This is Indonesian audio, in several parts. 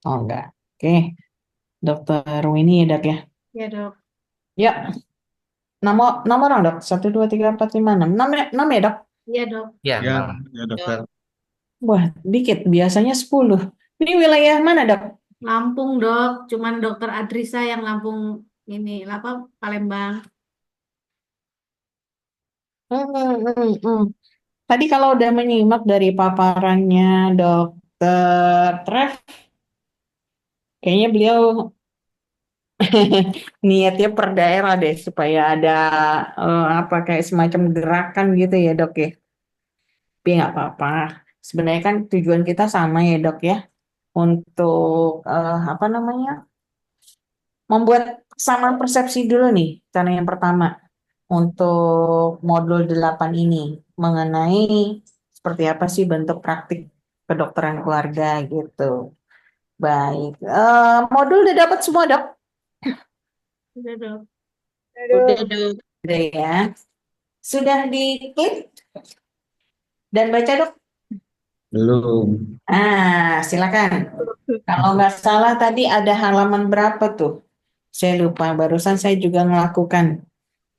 Oh enggak. Oke, Dokter Winnie ya dok ya. Ya dok. Ya, nomor orang dok. 1, 2, 3, 4, 5, 6. 6, 6 ya dok? Iya dok. Ya, Ya, 6. ya dokter. Wah, dikit. Biasanya 10. Ini wilayah mana dok? Lampung dok. Cuman dokter Adrisa yang Lampung ini apa Palembang. Hmm. Tadi kalau udah menyimak dari paparannya Dokter Trev, kayaknya beliau niatnya per daerah deh supaya ada apa kayak semacam gerakan gitu ya dok ya. Tapi nggak apa-apa. Sebenarnya kan tujuan kita sama ya dok ya untuk apa namanya membuat kesamaan persepsi dulu nih. Cara yang pertama untuk modul 8 ini mengenai seperti apa sih bentuk praktik kedokteran keluarga gitu. Baik, modul udah dapat semua dok? Iya dok. Udah dok. Udah ya. Sudah diklik dan baca dok? Belum. Silakan. Kalau nggak salah tadi ada halaman berapa tuh? Saya lupa, barusan saya juga melakukan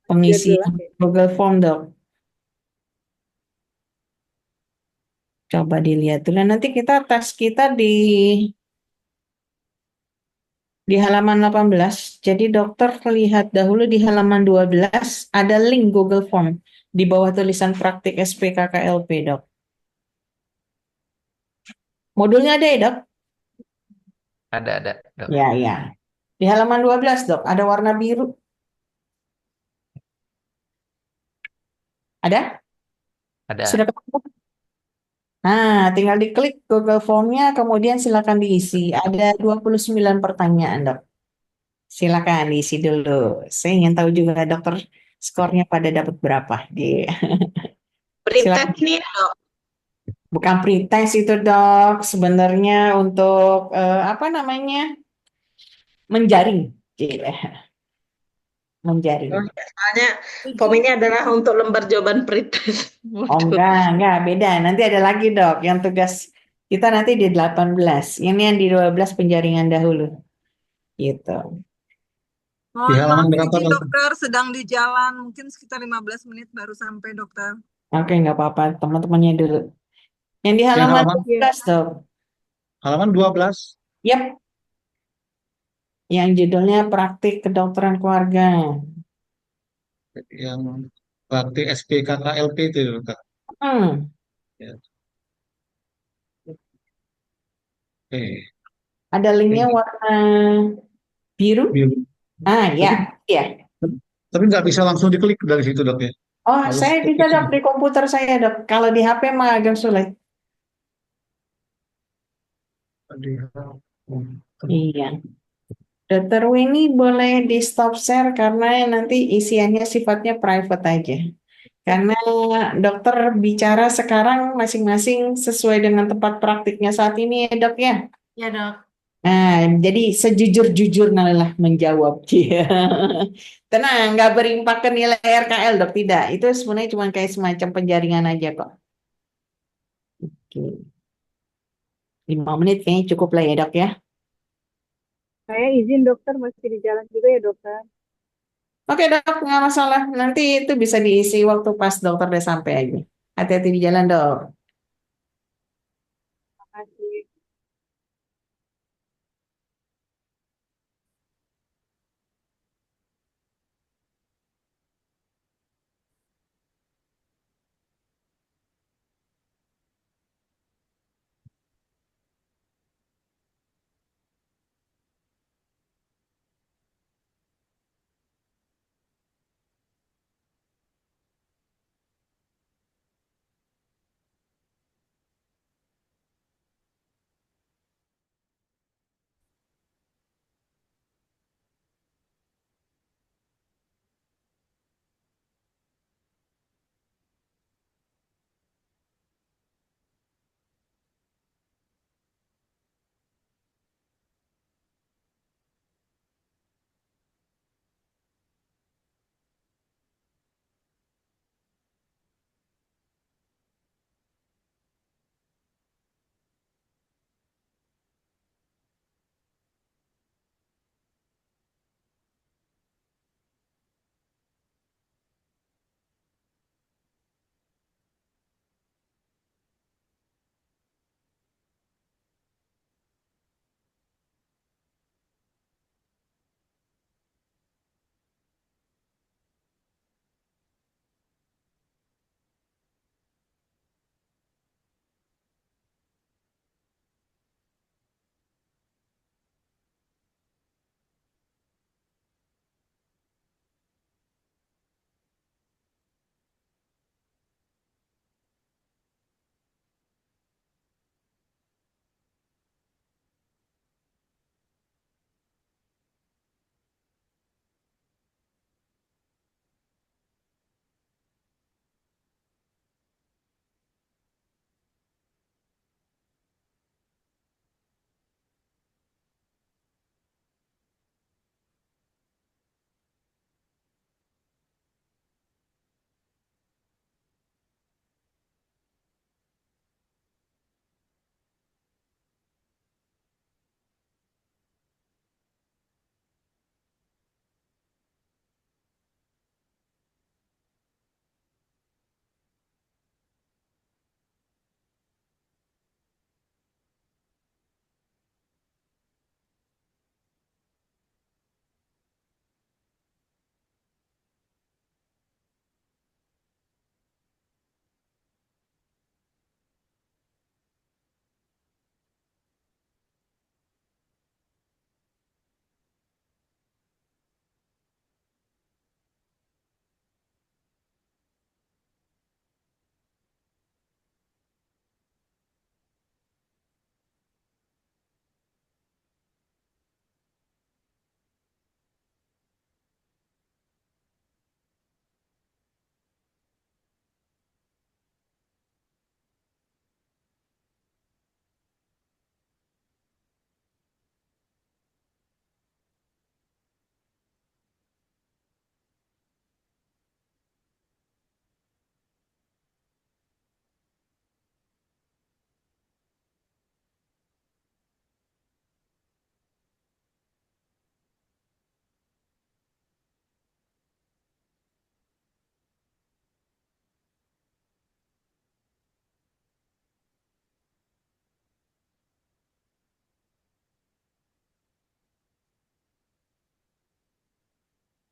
pengisian 13 ya. Google Form dok. Coba dilihat dulu. Nanti kita tes kita di halaman 18. Jadi dokter lihat dahulu di halaman 12 ada link Google Form di bawah tulisan praktik SPKKLP dok. Modulnya ada ya dok? Ada, dok. Ya, ya. Di halaman 12 dok, ada warna biru. Ada? Sudah Ada. ketemu? Nah, tinggal diklik Google Form-nya, kemudian silakan diisi. Ada 29 pertanyaan, dok. Silakan diisi dulu. Saya ingin tahu juga dokter skornya pada dapat berapa. Pretest Silakan. nih dok. Bukan pretest itu, dok. Sebenarnya untuk apa namanya? Menjaring. Gitu. Oh, Menjaring. ya, soalnya form ini adalah untuk lembar jawaban pretest. Oh Waduh. enggak, beda. Nanti ada lagi, dok. Yang tugas kita nanti di 18. Ini yang di 12 penjaringan dahulu. Gitu. Di Mohon halaman maaf berapa izin dokter? dokter, sedang di jalan, mungkin sekitar 15 menit baru sampai dokter. Oke, nggak apa-apa. Teman-temannya dulu. Yang di Yang halaman halaman 12, dok. halaman 12 Yap, yang judulnya Praktik Kedokteran Keluarga. yang praktik SPKKLP itu dokter. Hmm, Ya. Eh, ada linknya ini warna biru. biru. Ya, Tapi ya. tapi nggak bisa langsung diklik dari situ dok ya. Oh, Harus saya bisa ketik dok sini. di komputer saya dok. Kalau di HP mah agak sulit. Di Iya. Dokter Winnie boleh di stop share karena nanti isiannya sifatnya private aja. Karena dokter bicara sekarang masing-masing sesuai dengan tempat praktiknya saat ini ya dok ya. Ya dok. Nah, jadi sejujur-jujurnya lah menjawab dia. Tenang, nggak berimpak ke nilai RKL dok, tidak. Itu sebenarnya cuma kayak semacam penjaringan aja kok. Oke. 5 menit kayaknya cukup lah ya dok ya. Saya izin dokter masih di jalan juga ya dokter. Oke dok, nggak masalah. Nanti itu bisa diisi waktu pas dokter udah sampai aja. Hati-hati di jalan dok. Makasih.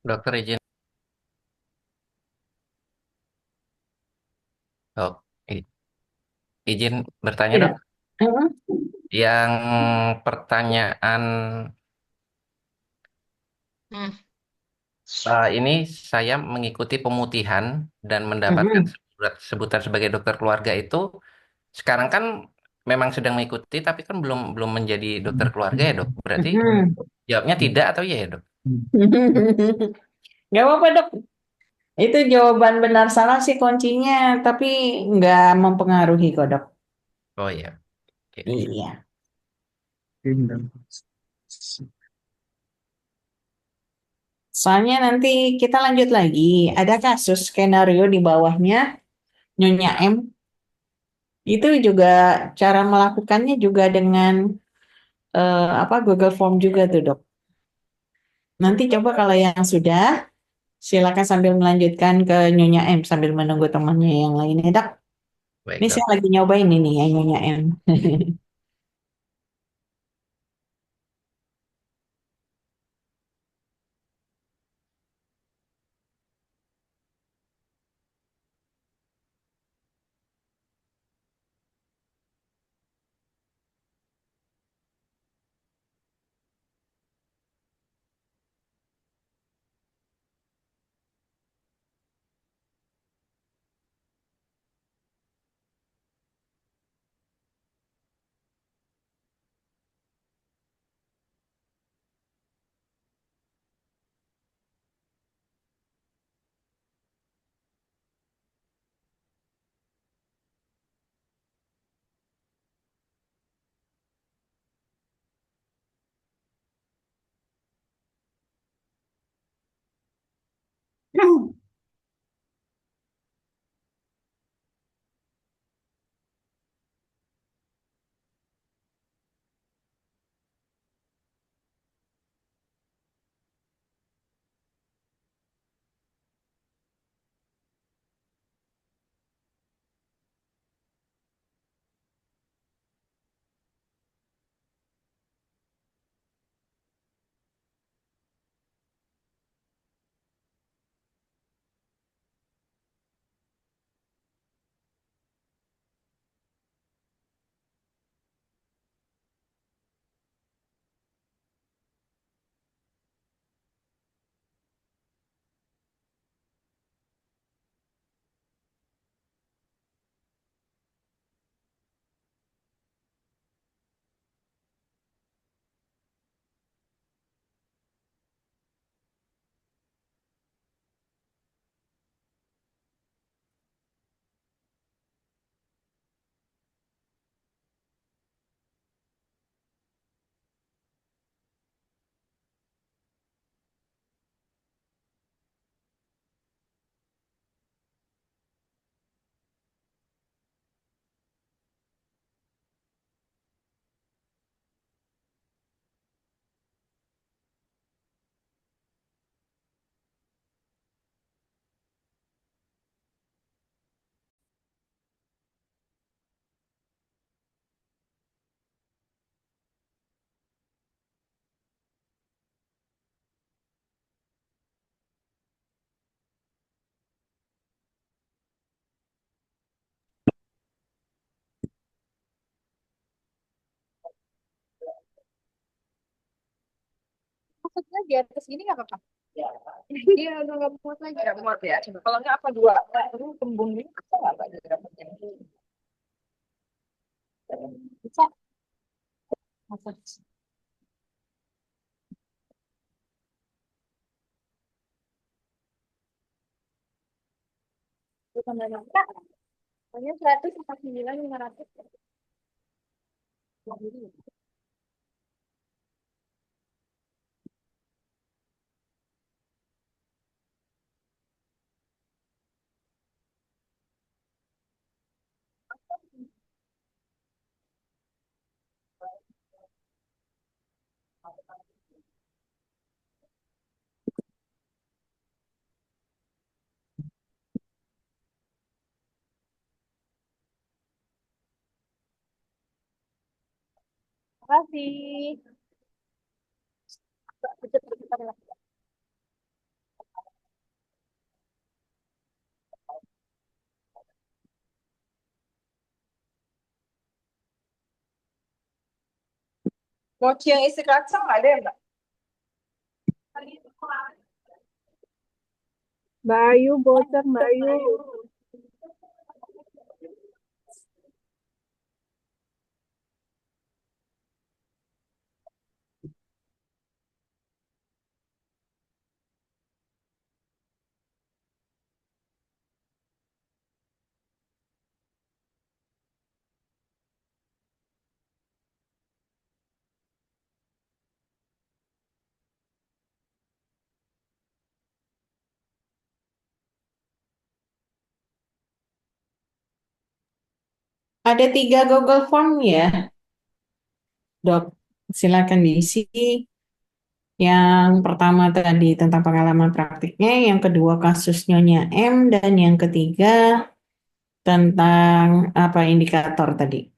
Dokter izin, dok, i- izin bertanya dok. Tidak. Mm-mm. Yang pertanyaan ini saya mengikuti pemutihan dan mendapatkan Mm-mm. sebutan sebagai dokter keluarga itu sekarang kan memang sedang mengikuti tapi kan belum belum menjadi dokter keluarga ya dok. Berarti Mm-mm. jawabnya tidak atau iya ya dok? Nggak apa-apa dok. Itu jawaban benar salah sih kuncinya, tapi nggak mempengaruhi kok dok. Oh iya, oke. Iya. Dan Soalnya nanti kita lanjut lagi. Ada kasus skenario di bawahnya, Nyonya M. Itu juga cara melakukannya juga dengan Google Form juga tuh dok. Nanti coba kalau yang sudah, silakan sambil melanjutkan ke Nyonya M sambil menunggu temannya yang lainnya dok. Ini Baik saya dok. lagi nyobain ini ya Nyonya M. Maksudnya di atas gini nggak apa-apa? Iya, udah nggak muat lagi. Nggak muat ya. Coba kalau nggak apa dua. Ini kembung ini bisa nggak Pak jadi dapatnya? Bisa. Masa bukan banyak Kak. Hanya 149.500. Terima kasih. Mochi yang isi kacang ada ya, Mbak? Mbak Ayu bocor, Mbak Ayu. Ada 3 Google Form ya, Dok. Silakan diisi. Yang pertama tadi tentang pengalaman praktiknya, yang kedua kasus Nyonya M, dan yang ketiga tentang apa indikator tadi.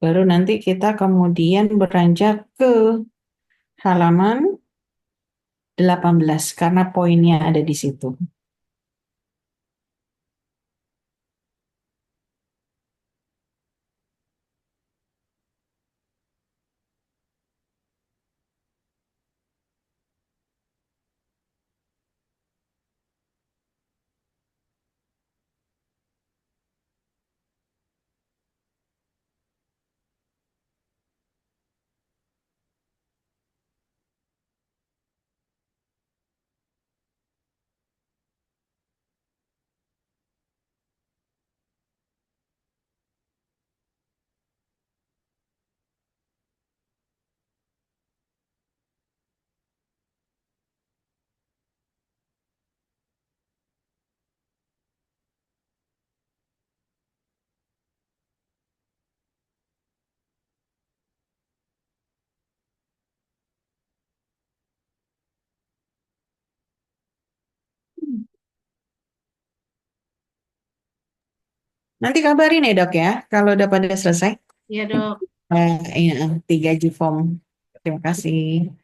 Baru nanti kita kemudian beranjak ke halaman 18 karena poinnya ada di situ. Nanti kabarin ya, Dok ya, kalau udah pada selesai. Iya, Dok. Iya, 3 G-form. Terima kasih.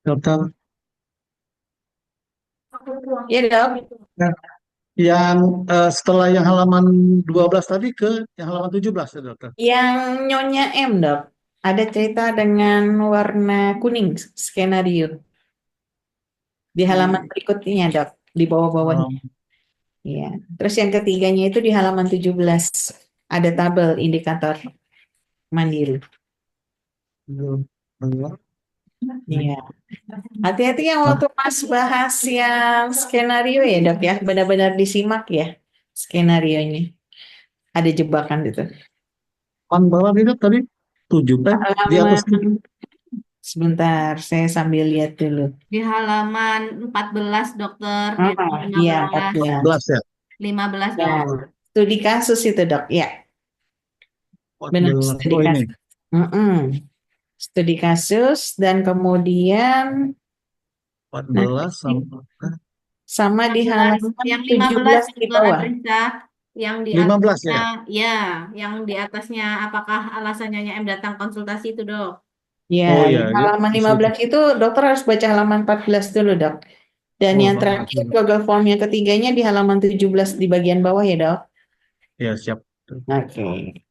Dokter, Iya, Dok. ya, yang setelah yang halaman 12 tadi ke yang halaman 17 ya, dokter. Yang Nyonya M, Dok. Ada cerita dengan warna kuning, skenario. Di halaman berikutnya, Dok. Di bawah-bawahnya. Oh, Iya. Terus yang ketiganya itu di halaman 17. Ada tabel indikator mandiri. belum. Belum. Iya. Hati-hati yang waktu pas bahas yang skenario ya, Dok ya. Benar-benar disimak ya skenarionya. Ada jebakan itu. Halaman bawah itu tadi 7 di atas Halaman Sebentar, saya sambil lihat dulu. Di halaman 14, dokter, dan Iya, 15, 14. 14 ya. 15, Ya, dok. studi kasus itu, Dok. Ya, benar 14. studi Oh ini. kasus. Mm-mm. Studi kasus dan kemudian nah, 14 sama sama di 15, halaman yang 15, 17 di dokter bawah. Adrisa, yang di 15 atasnya, ya. ya, yang di atasnya apakah alasannya M datang konsultasi itu, dok? Ya, Oh di ya, ya, halaman di situ. 15 itu dokter harus baca halaman 14 dulu, Dok. Dan Oh, yang 14 terakhir, dulu. Google Form yang ketiganya di halaman 17 di bagian bawah ya, Dok. Ya, siap. Oke.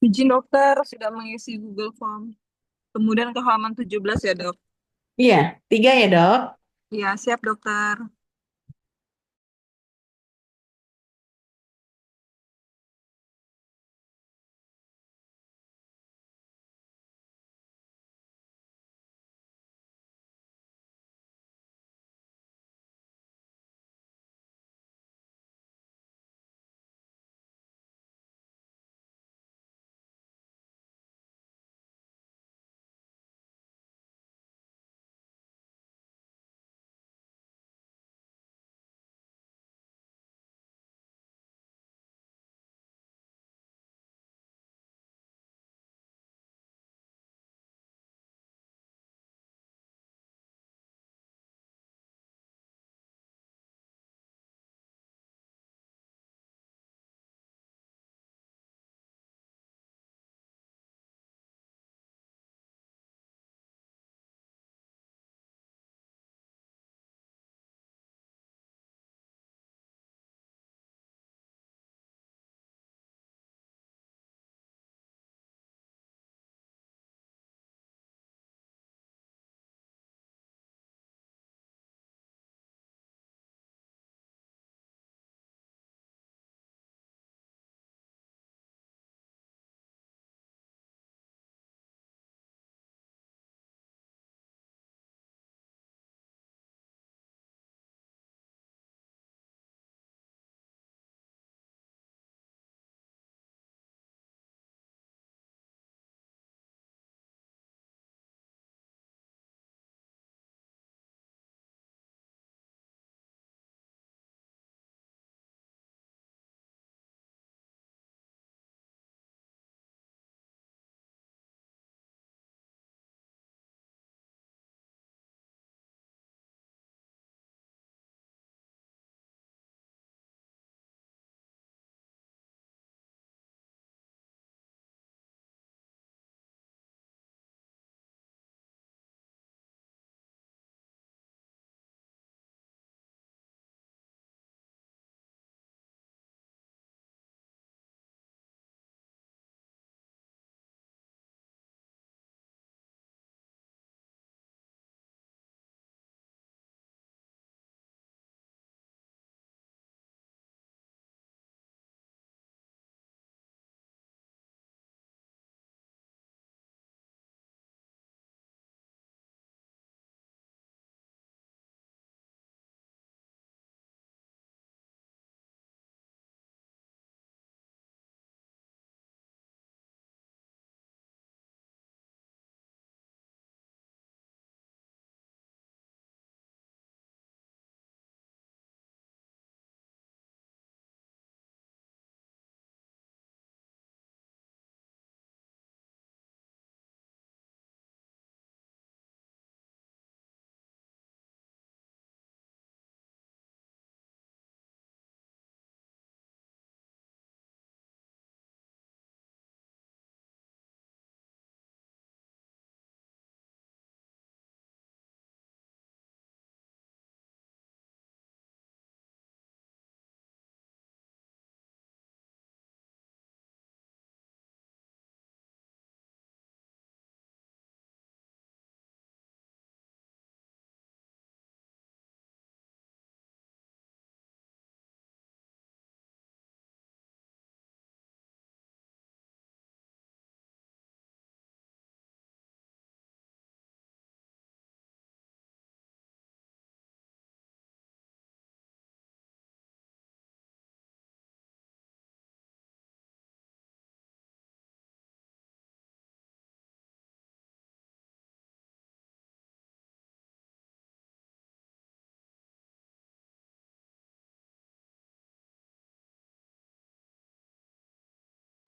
Izin dokter sudah mengisi Google Form. Kemudian ke halaman 17 ya dok. Iya, 3 ya dok. Iya, siap dokter.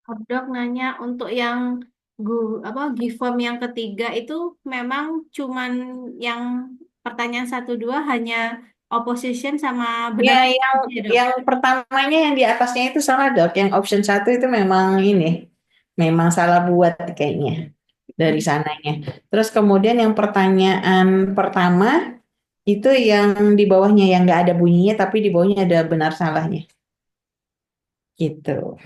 Dok nanya untuk yang give form yang ketiga itu memang cuman yang pertanyaan satu dua hanya opposition sama Ya, benar yang ya dok. yang pertamanya yang di atasnya itu salah dok. Yang option 1 itu memang ini, memang salah buat kayaknya dari sananya. Terus kemudian yang pertanyaan pertama itu yang di bawahnya yang nggak ada bunyinya, tapi di bawahnya ada benar salahnya. Gitu.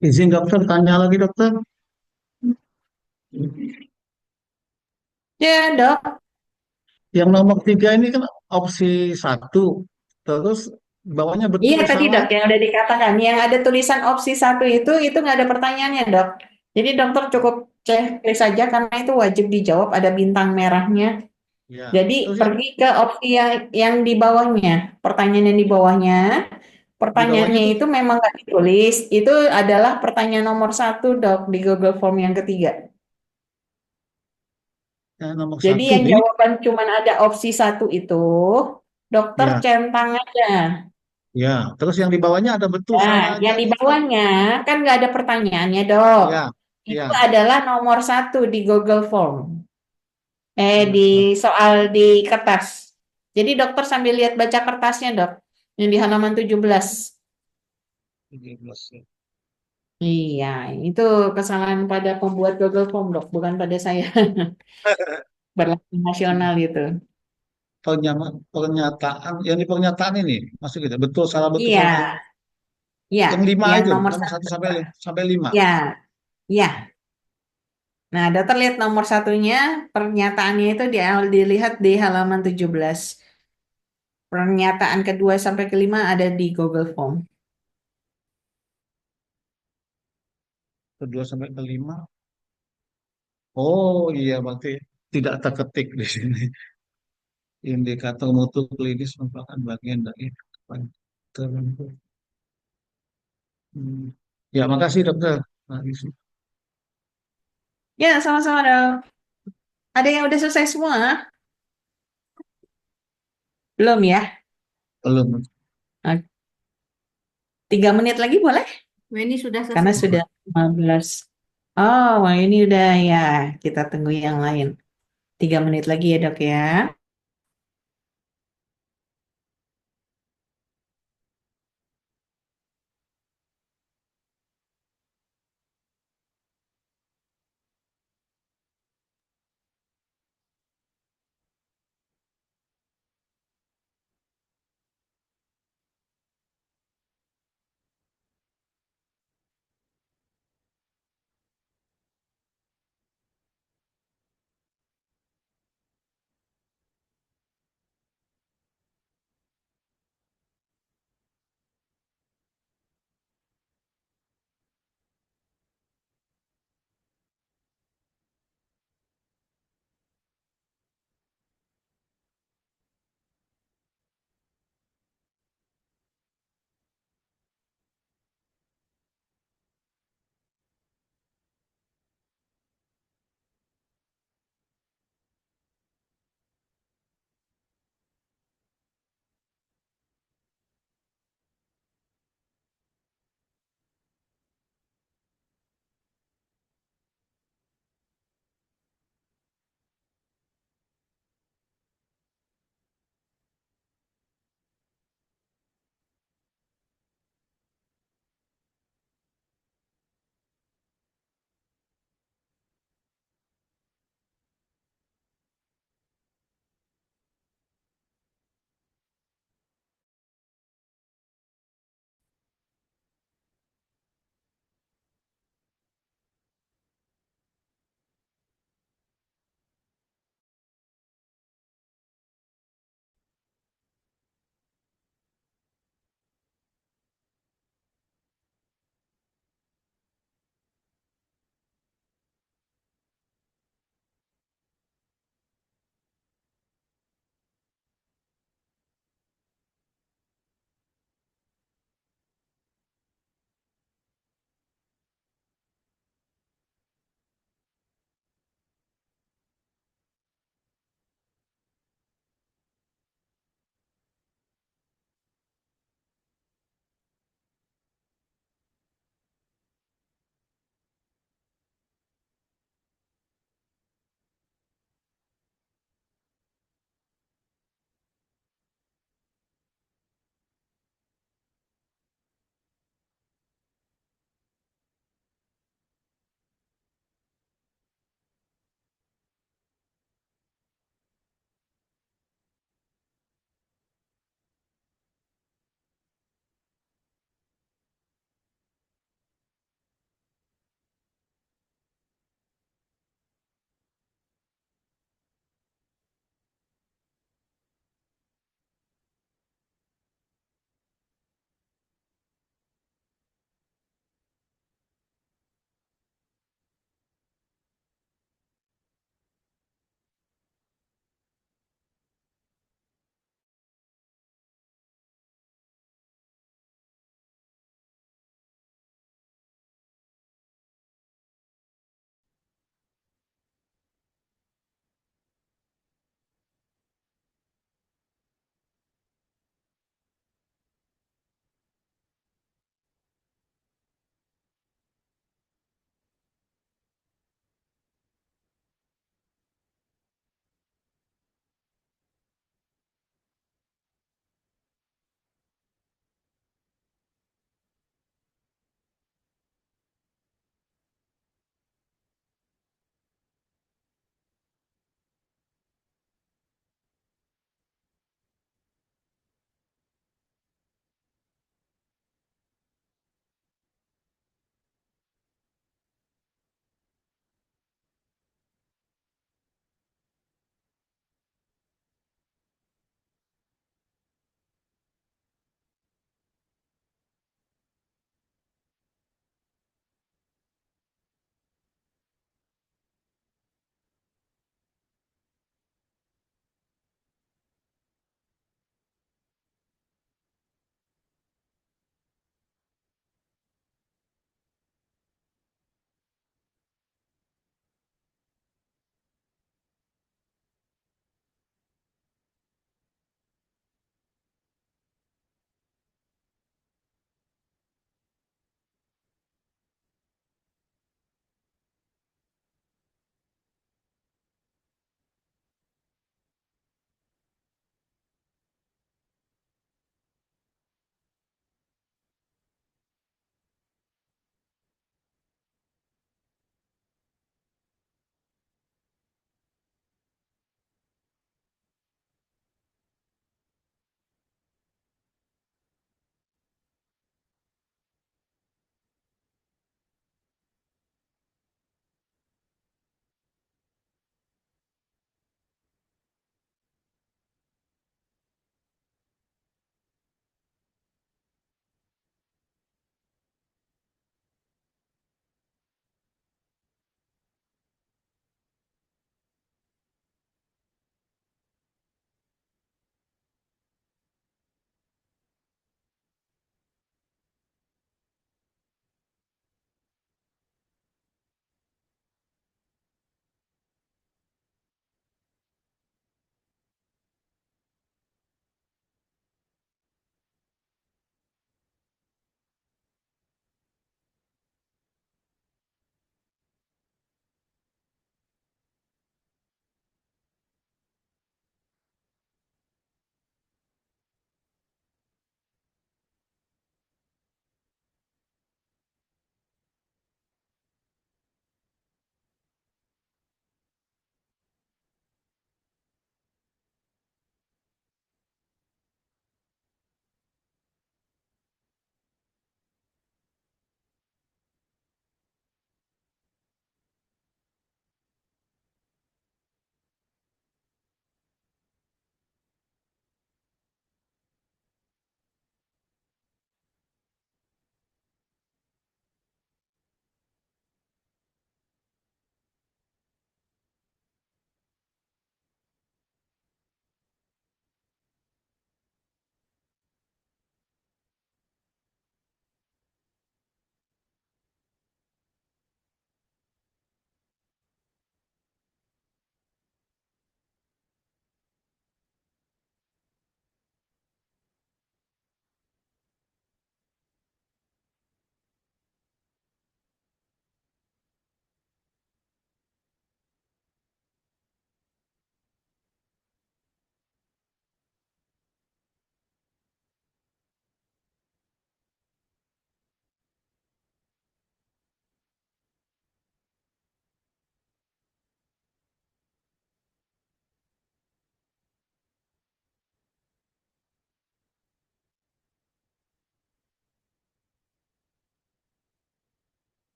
Izin dokter, tanya lagi dokter. Ya, dok. Yang nomor 3 ini kan opsi satu, terus bawahnya Iya betul tadi salah. dok yang udah dikatakan, yang ada tulisan opsi satu itu nggak ada pertanyaannya dok. Jadi dokter cukup cek saja karena itu wajib dijawab ada bintang merahnya. Ya, Jadi terus yang pergi ke opsi yang di bawahnya, pertanyaan yang di bawahnya. di bawahnya Pertanyaannya itu itu memang nggak ditulis, itu adalah pertanyaan nomor satu dok di Google Form yang ketiga. yang nomor Jadi satu yang di, jawaban cuman ada opsi satu itu, dokter ya, centang aja. ya. Terus yang di bawahnya ada betul Nah, salah aja yang di gitu. bawahnya kan nggak ada pertanyaannya, dok. Ya, Itu ya. adalah nomor satu di Google Form. Di Nomor satu. soal di kertas. Jadi dokter sambil lihat baca kertasnya, dok. Yang di halaman 17. 17, ya. Iya, itu kesalahan pada pembuat Google Form, dok. Bukan pada saya. Berlaku nasional itu. Pernyataan, yang di pernyataan ini, masuk gitu. Betul, salah, betul, Iya, salah. iya. Yang 5 Yang itu, nomor nomor satu. satu sampai 5. Ya, ya. Nah, dokter lihat nomor satunya, pernyataannya itu dilihat di halaman 17. Pernyataan kedua sampai kelima ada di Google Form. Kedua sampai kelima. Oh iya, berarti tidak terketik di sini. Indikator mutu klinis merupakan bagian dari tertentu. Hmm. Ya, makasih dokter. Nah, Ya, sama-sama dok. Ada yang udah selesai semua? Belum ya? belum. Nah, 3 menit lagi boleh? Weni sudah Karena selesai. sudah 15. Oh, wah ini udah ya. Kita tunggu yang lain. 3 menit lagi ya dok ya.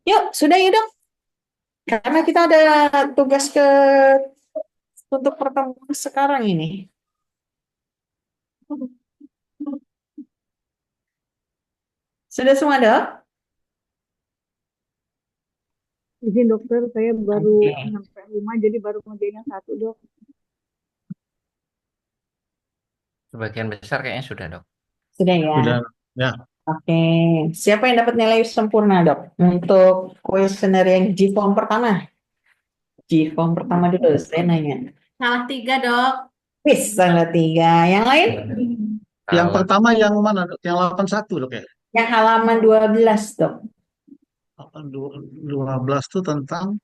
Yuk, sudah ya dok. Karena kita ada tugas untuk pertemuan sekarang ini. Sudah semua dok? Izin dokter, saya baru Oke. sampai rumah, jadi baru ngerjain yang satu dok. Sebagian besar kayaknya sudah, Dok. Sudah ya. Sudah, ya. Oke. Siapa yang dapat nilai sempurna dok? Untuk kuesioner yang G-form pertama. G-form pertama dulu, saya nanya. Salah 3 dok. Wis, salah 3. Yang lain? Yang Salah. pertama yang mana, Dok? Yang 81, Dok, ya? Yang halaman 12 dok. 12 itu tentang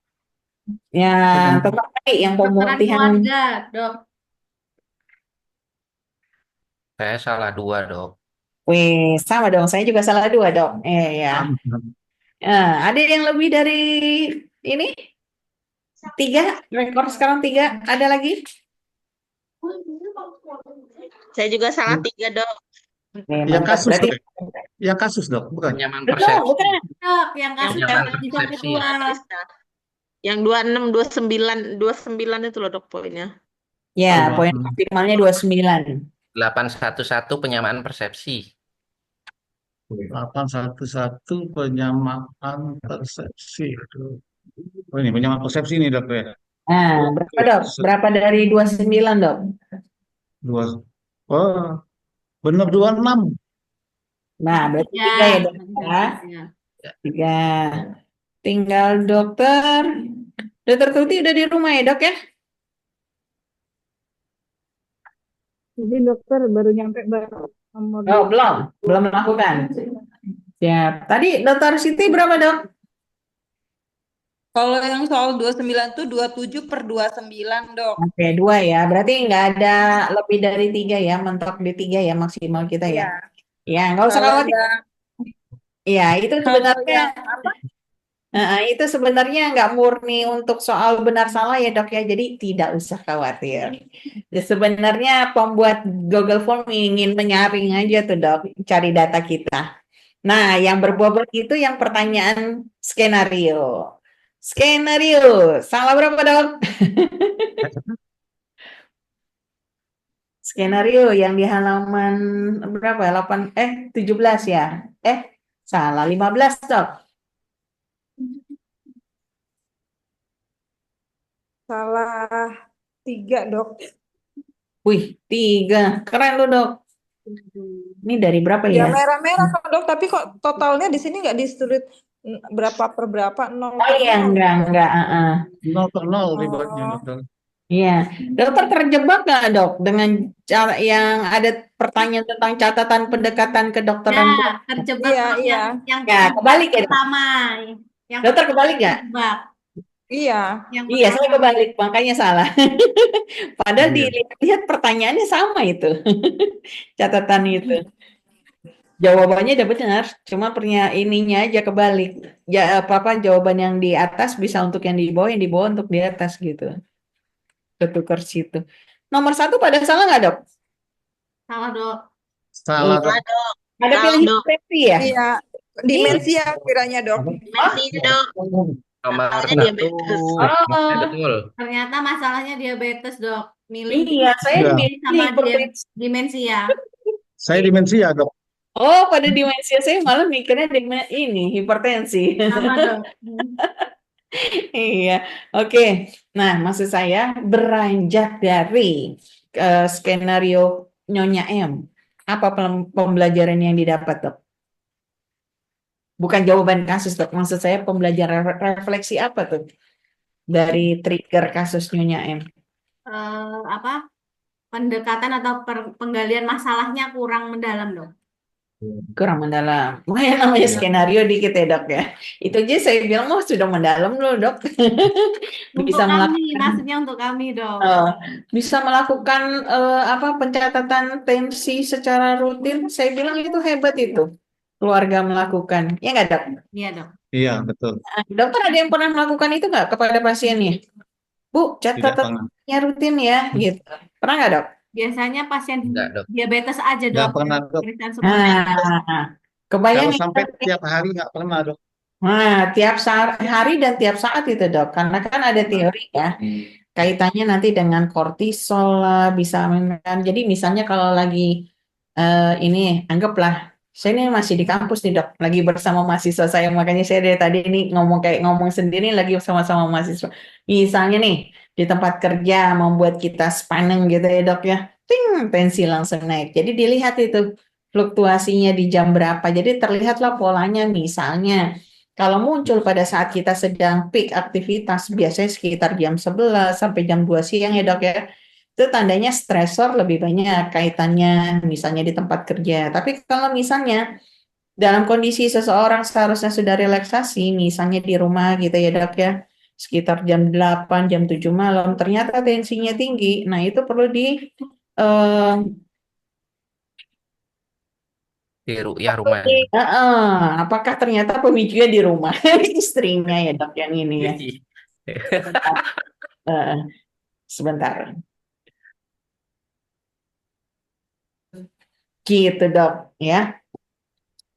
Yang tentang tadi, yang Kedokteran pemutihan. keluarga dok. Saya salah 2, Dok. Wih, sama dong. Saya juga salah 2 dok. Ya. Ada yang lebih dari ini? 3? Rekor sekarang 3. Ada lagi? Saya juga salah 3 dok. Oke, yang mantap. kasus, Berarti Dok, ya? Yang kasus, Dok, bukan? Penyamaan betul, persepsi. bukan? Dok, yang kasus Yang Penyamaan yang persepsi. kedua. Yang 26, 29 itu loh dok poinnya. Ya, Oh, poin maksimalnya 29. 811 penyamaan persepsi. 811 penyamaan persepsi. Oh, ini penyamaan persepsi ini, Dok, ya. Nah, berapa dok? Berapa dari 29 dok? Dua. Oh, benar 26. Nah, berarti 3 ya dok. Ya. 3. Tinggal dokter. Dokter Tuti udah di rumah ya dok ya? Izin dokter, baru nyampe baru nomor Oh, belum melakukan. Siap. Tadi dokter Siti berapa dok? Kalau yang soal 29 tuh 27 per 29 dok. Oke, 2 ya. Berarti nggak ada lebih dari 3 ya. Mentok di 3 ya maksimal kita ya. Ya, nggak usah Kalau khawatir. yang Ya, itu kalau sebenarnya yang apa? itu sebenarnya nggak murni untuk soal benar salah ya dok ya. Jadi tidak usah khawatir. Ya, sebenarnya pembuat Google Form ingin menyaring aja tuh dok, cari data kita. Nah, yang berbobot itu yang pertanyaan skenario. Skenario, salah berapa dok? Skenario yang di halaman berapa? 17 ya? Salah 15 dok. Salah 3 dok. Wih, 3. Keren lu dok. Ini dari berapa Ya ya? merah-merah kan dok, tapi kok totalnya di sini nggak ditulis berapa per berapa, 0 Oh per iya, 0. enggak. 0 per 0 ribetnya, Dokter. Iya, dokter terjebak nggak dok dengan cara yang ada pertanyaan tentang catatan pendekatan kedokteran? Ya, terjebak Iya, dok. iya. Yang Ya, kebalik ya dok. pertama. Yang Dokter pertama kebalik nggak? terjebak. Iya. Yang Iya, saya pertama. kebalik, makanya salah. Padahal Iya. dilihat pertanyaannya sama itu, catatan itu. Jawabannya udah benar, cuma ininya aja kebalik. Ya apa jawaban yang di atas bisa untuk yang di bawah untuk di atas gitu. Ketukar situ. Nomor 1 pada salah nggak dok? Salah dok. Salah, Salah Dok. dok. Ada Salah, pilih Dok. hipertensi ya? Iya. Demensia kiranya dok. Dimensi dok. Nomor Masalahnya 1. diabetes. Oh, Betul. Ternyata masalahnya diabetes dok. Milih iya, saya Iya. pilih sama hipertensi. demensia. Saya demensia, Dok. Oh, pada demensia saya malah mikirnya ini hipertensi. Sama dok. Iya, oke. Nah, maksud saya beranjak dari skenario Nyonya M. Apa pembelajaran yang didapat, Dok? Bukan jawaban kasus, Dok. Maksud saya pembelajaran refleksi apa tuh dari trigger kasus Nyonya M? Apa pendekatan atau penggalian masalahnya kurang mendalam dok. Kurang mendalam. Makanya namanya Iya. skenario dikit ya, Dok ya. Itu aja saya bilang, oh sudah mendalam loh, Dok. Untuk Bisa kami, melakukan maksudnya untuk kami dok. bisa melakukan pencatatan tensi secara rutin. Saya bilang itu hebat itu. Keluarga melakukan. Ya nggak, Dok? Iya dok. Iya, betul. Dokter ada yang pernah melakukan itu nggak kepada pasiennya? Bu, Tidak pernah. catatannya rutin ya, gitu. Pernah nggak, Dok? Biasanya pasien Enggak, dok. diabetes aja Nggak dok. pernah, Dok. Pemeriksaan suplemen. Nah, kebayang Kalau ya, sampai Dok? tiap hari nggak pernah, Dok. Nah, tiap hari dan tiap saat itu dok, karena kan ada teori ya, kaitannya nanti dengan kortisol lah, bisa kan. Jadi misalnya kalau lagi ini, anggaplah saya ini masih di kampus nih dok, lagi bersama mahasiswa saya, makanya saya dari tadi ini ngomong sendiri lagi sama-sama mahasiswa. Misalnya nih di tempat kerja membuat kita sepaneng gitu ya dok ya, ting, tensi langsung naik. Jadi dilihat itu fluktuasinya di jam berapa. Jadi terlihatlah polanya misalnya. Kalau muncul pada saat kita sedang peak aktivitas, biasanya sekitar jam 11 sampai jam 2 siang ya dok ya, itu tandanya stresor lebih banyak kaitannya misalnya di tempat kerja. Tapi kalau misalnya dalam kondisi seseorang seharusnya sudah relaksasi, misalnya di rumah gitu ya dok ya, sekitar jam 8, jam 7 malam, ternyata tensinya tinggi, nah itu perlu eh, Di ya rumahnya. apakah ternyata pemicunya di rumah istrinya ya dok yang ini ya. Eh, sebentar. Gitu dok ya.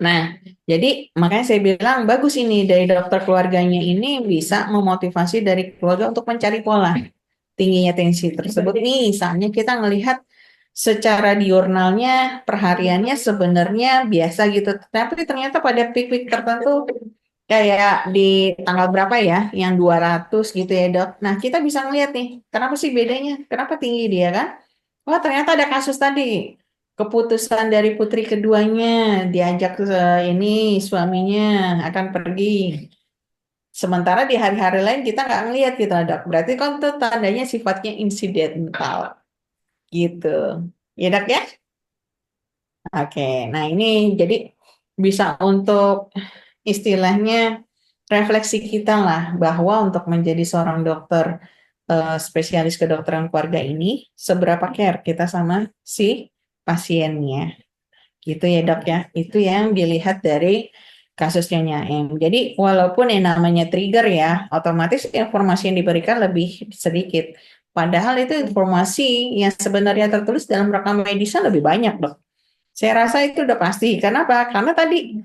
Nah, jadi makanya saya bilang bagus ini dari dokter keluarganya ini bisa memotivasi dari keluarga untuk mencari pola tingginya tensi tersebut. Misalnya kita ngelihat secara diurnalnya perhariannya sebenarnya biasa gitu, tapi ternyata pada peak-peak tertentu kayak di tanggal berapa ya, yang 200 gitu ya dok. Nah, kita bisa ngeliat nih, kenapa sih bedanya? Kenapa tinggi dia kan? Wah, ternyata ada kasus tadi. Keputusan dari putri keduanya diajak ke ini suaminya akan pergi. Sementara di hari-hari lain kita nggak ngelihat gitu, dok. Berarti kan itu tandanya sifatnya insidental gitu. Ya dok ya? Oke, nah ini jadi bisa untuk istilahnya refleksi kita lah bahwa untuk menjadi seorang dokter spesialis kedokteran keluarga ini seberapa care kita sama si pasiennya gitu ya dok ya, itu yang dilihat dari kasusnya Nyaem. Jadi walaupun yang namanya trigger ya otomatis informasi yang diberikan lebih sedikit, padahal itu informasi yang sebenarnya tertulis dalam rekam medisnya lebih banyak dok. Saya rasa itu udah pasti. Kenapa? Karena tadi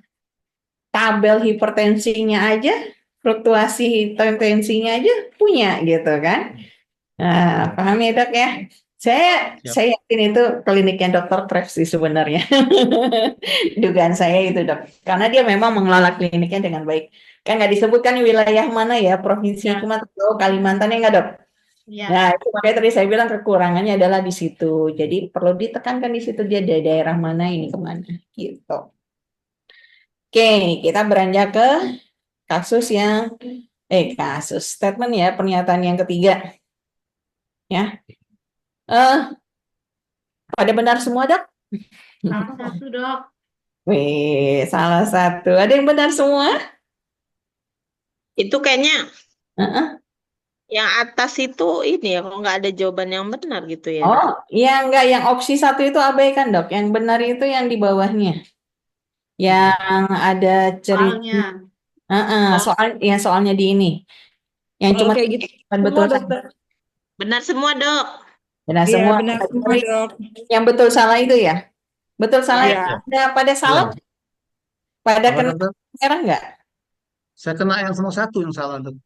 tabel hipertensinya aja, fluktuasi tensinya aja punya gitu kan. Nah, paham ya dok ya? Saya Siap. saya yakin itu kliniknya dokter Trev sih sebenarnya. Dugaan saya itu dok. Karena dia memang mengelola kliniknya dengan baik. Kan nggak disebutkan wilayah mana ya, provinsinya Ya, cuma tahu Kalimantan ya nggak dok? ya. Nah, itu makanya tadi saya bilang kekurangannya adalah di situ. Jadi perlu ditekankan di situ dia dari daerah mana ini kemana gitu. Oke, kita beranjak ke kasus yang kasus statement ya, pernyataan yang ketiga ya. Eh, pada benar semua dok? Salah satu dok. Wih, salah satu. Ada yang benar semua? Itu kayaknya Heeh. yang atas itu ini ya, kok nggak ada jawaban yang benar gitu ya, Dok? Oh, yang enggak, yang opsi satu itu abaikan dok. Yang benar itu yang di bawahnya. Yang ada cerita, Soalnya. Oh, soalnya di ini. Yang cuma Oke, gitu kan semua betul saja. dokter. benar semua, Dok. Benar Iya, semua. benar semua dok. Yang betul salah itu ya. Betul salah Iya. Iya. pada salah, Iya. pada Apa kena dokter? merah enggak? Saya kena yang nomor satu yang salah dok.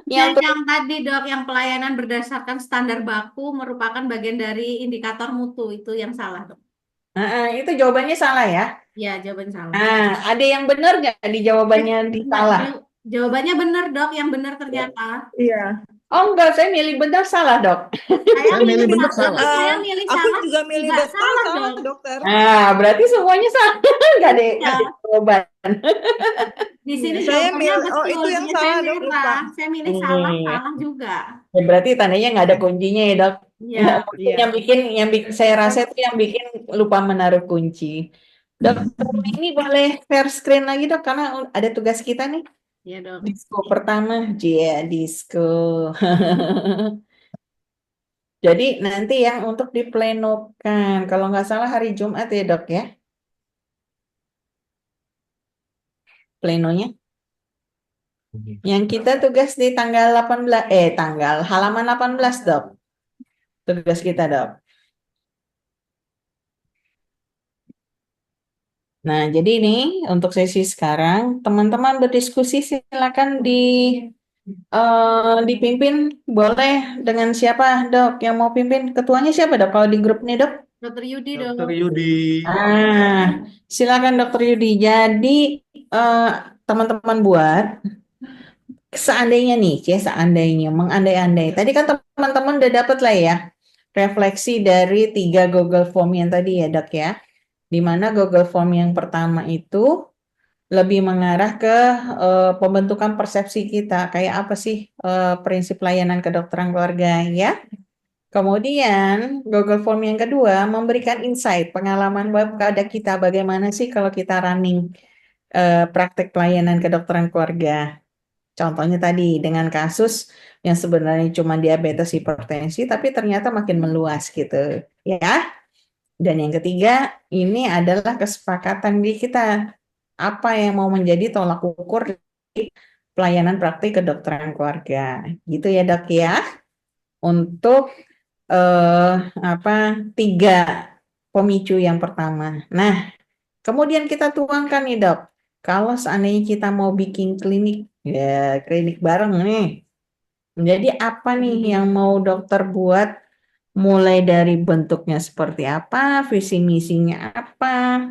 Yang Yang tadi dok, yang pelayanan berdasarkan standar baku merupakan bagian dari indikator mutu, itu yang salah dok. itu jawabannya salah ya. Ya, jawaban salah. Nah, ada yang benar nggak di jawabannya di Enggak, salah? jawabannya benar dok, yang benar ternyata. Iya. Oh enggak, saya milih benar salah dok. Saya Saya milih milih benar salah, salah. saya milih Aku salah juga milih juga betul salah salah dok. dokter. Nah, berarti semuanya salah. Nggak ada Ya, jawaban. di Iya, sini saya jawabannya oh betul, itu yang punya saya salah dok, lupa. merah. Saya milih salah, Iya. salah juga. Ya, berarti tandanya nggak ada kuncinya ya dok. Ya, Mungkin Iya. yang bikin saya rasa itu yang bikin lupa menaruh kunci. Dok, ini boleh share screen lagi dok, karena ada tugas kita nih. ya dok. Disko pertama, disko. Jadi nanti yang untuk diplenokan, kalau nggak salah hari Jumat ya dok ya, plenonya. Yang kita tugas di tanggal 18, tanggal halaman 18 dok, tugas kita dok. Nah, jadi ini untuk sesi sekarang, teman-teman berdiskusi silakan dipimpin boleh dengan siapa, Dok, yang mau pimpin? Ketuanya siapa, Dok? Kalau di grup nih, Dok? Dokter Yudi Dokter dong. Yudi. Silakan Dokter Yudi. Jadi eh, teman-teman buat seandainya nih, seandainya mengandai-andai. Tadi kan teman-teman udah dapat lah ya refleksi dari 3 Google Form yang tadi ya, Dok ya. Di mana Google Form yang pertama itu lebih mengarah ke pembentukan persepsi kita. Kayak apa sih prinsip layanan kedokteran keluarga ya? Kemudian Google Form yang kedua memberikan insight, pengalaman kepada kita bagaimana sih kalau kita running praktek pelayanan kedokteran keluarga. Contohnya tadi dengan kasus yang sebenarnya cuma diabetes hipertensi tapi ternyata makin meluas gitu ya. Dan yang ketiga ini adalah kesepakatan di kita apa yang mau menjadi tolak ukur di pelayanan praktik kedokteran keluarga. Gitu ya, Dok ya. Untuk eh apa 3 pemicu yang pertama. Nah, kemudian kita tuangkan nih, Dok. Kalau seandainya kita mau bikin klinik, ya klinik bareng nih. Jadi apa nih yang mau dokter buat? Mulai dari bentuknya seperti apa, visi misinya apa.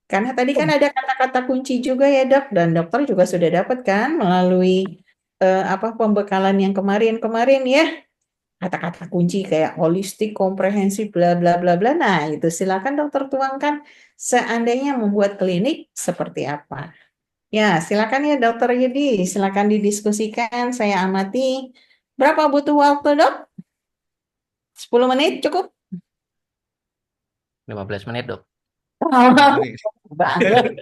Karena tadi kan ada kata-kata kunci juga ya, Dok, dan dokter juga sudah dapat kan melalui apa pembekalan yang kemarin-kemarin ya. Kata-kata kunci kayak holistik, komprehensif, bla bla bla bla. Nah, itu silakan dokter tuangkan seandainya membuat klinik seperti apa. Ya, silakan ya Dokter Yudi, silakan didiskusikan. Saya amati. Berapa butuh waktu, Dok? 10 menit cukup? 15 menit, Dok. Oh, Ini. banget.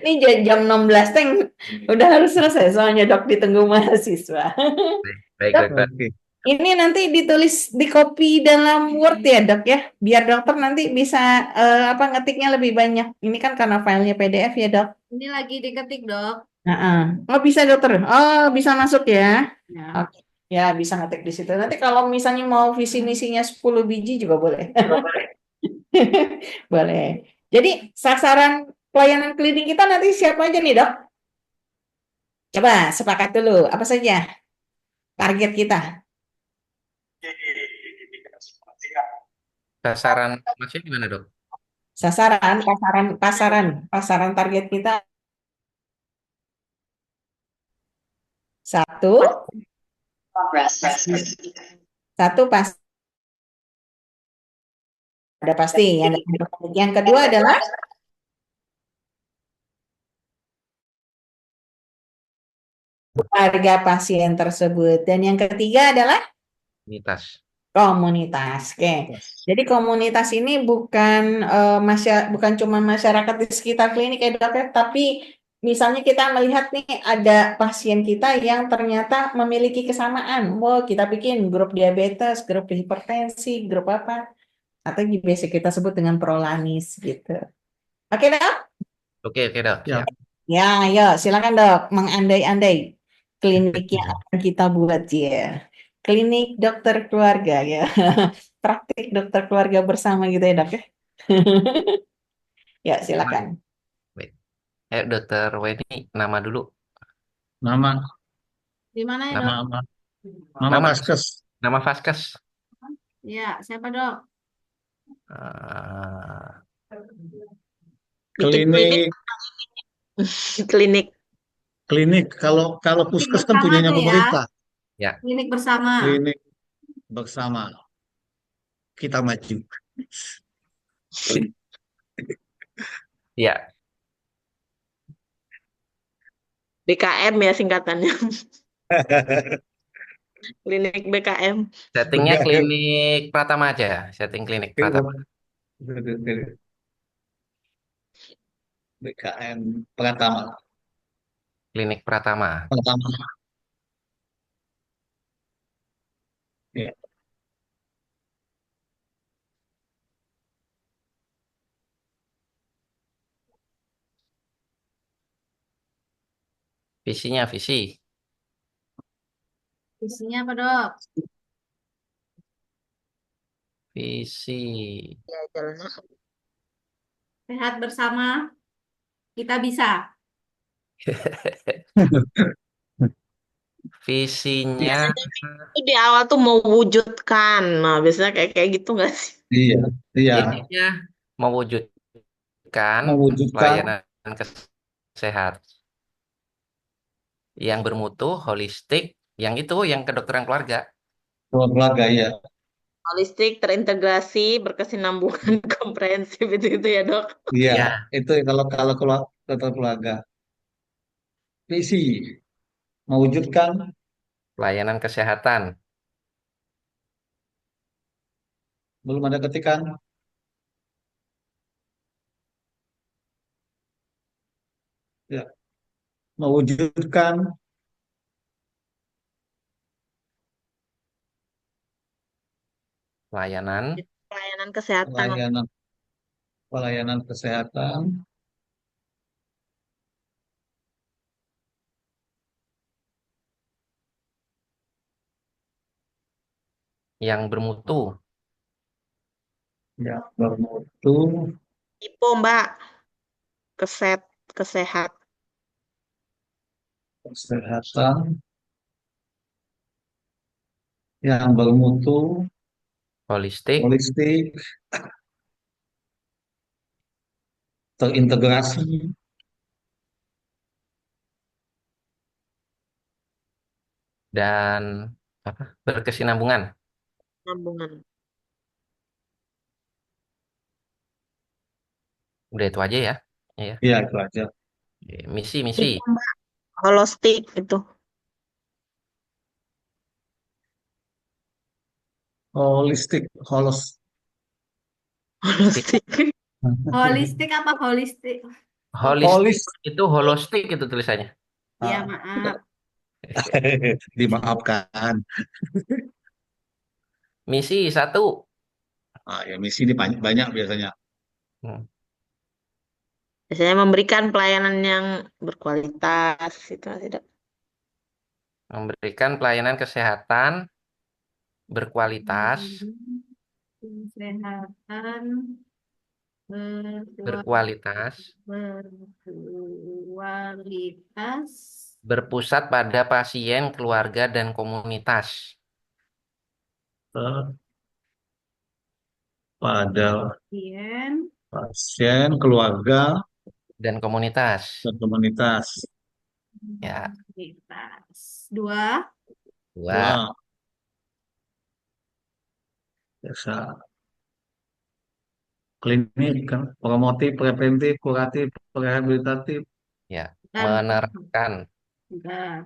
Ini jam 16 teng udah harus selesai soalnya Dok ditunggu mahasiswa. Baik, baik, Dok, dokter. Oke. ini nanti ditulis di copy dalam Word ya, Dok ya. Biar dokter nanti bisa apa ngetiknya lebih banyak. Ini kan karena filenya PDF ya, Dok. Ini lagi diketik, Dok. Nah, oh bisa dokter. Oh, bisa masuk ya. Ya. Oke. Ya, bisa ngetik di situ. Nanti kalau misalnya mau visi misinya 10 biji juga boleh. Boleh. Jadi, sasaran pelayanan klinik kita nanti siapa aja nih, Dok? Coba sepakat dulu. Apa saja target kita? Sasaran maksudnya gimana, Dok? Pasaran target kita satu, satu pas ada pasti. Yang kedua adalah harga pasien tersebut. Dan yang ketiga adalah Unitas. komunitas. Oke. Jadi komunitas ini bukan cuma masyarakat di sekitar klinik ya, Dok, ya, tapi misalnya kita melihat nih ada pasien kita yang ternyata memiliki kesamaan. Wow, kita bikin grup diabetes, grup hipertensi, grup apa? Atau biasa kita sebut dengan prolanis gitu. Oke, Dok? Oke, oke, Dok. Ya. Siap. Ya, ayo silakan, Dok, mengandai-andai klinik yang akan kita buat ya. Klinik dokter keluarga ya. Praktik dokter keluarga bersama gitu ya, Dok ya. Ya, silakan. Baik. Ayo, Dokter Weni, nama dulu. Nama Di mana ya, Nama, Dok? nama nama nama, Vaskes. nama Vaskes. Ya, siapa, Dok? Eh, Bikin klinik, Klinik klinik. klinik kalau kalau Klinik puskes kan bersama punyanya tuh ya. pemerintah. ya, Klinik bersama. Klinik bersama kita maju. ya. BKM ya singkatannya. Klinik BKM. Settingnya BKM. klinik Pratama aja. Setting klinik Pratama. BKM Pratama. Klinik Pratama. Pratama. Ya. Visinya, visi. Isinya apa, Dok? Visi. Ya, jalannya. Sehat bersama kita bisa. Visinya Biasanya itu di awal tuh mewujudkan. Nah, biasanya kayak kayak gitu nggak sih? Iya, iya. intinya mewujudkan Mewujudkan pelayanan kesehatan yang bermutu, holistik, yang itu yang kedokteran keluarga. keluarga ya. Holistik, terintegrasi, berkesinambungan, komprehensif itu ya dok. Iya, Ya, itu kalau kalau keluarga. Visi mewujudkan pelayanan kesehatan belum ada ketikan. Ya, mewujudkan pelayanan Pelayanan kesehatan. pelayanan pelayanan kesehatan yang bermutu, yang bermutu, Ipo Mbak, keset, kesehat, kesehatan yang bermutu, holistik, holistik, terintegrasi, dan apa? Berkesinambungan. sambungan. Udah itu aja ya. Ya. ya itu aja. Misi. Ipo Mbak, holostik itu. Holistik, Itu Holostik. Holistik apa holistik? holistik holis, itu holostik itu tulisannya. Ya ah, maaf. dimaafkan. Misi satu. Ya misi ini banyak, banyak biasanya. Hmm. Biasanya memberikan pelayanan yang berkualitas, itu tidak. Memberikan pelayanan kesehatan berkualitas, Kesehatan berkualitas, berkualitas berpusat pada pasien, keluarga, dan komunitas. Pada pasien pasien, keluarga, Dan komunitas. dan komunitas. Ya, komunitas. Dua, dua. Dua, biasa klinik kan, promotif, preventif, kuratif, rehabilitatif. Ya, dan menerapkan. tiga.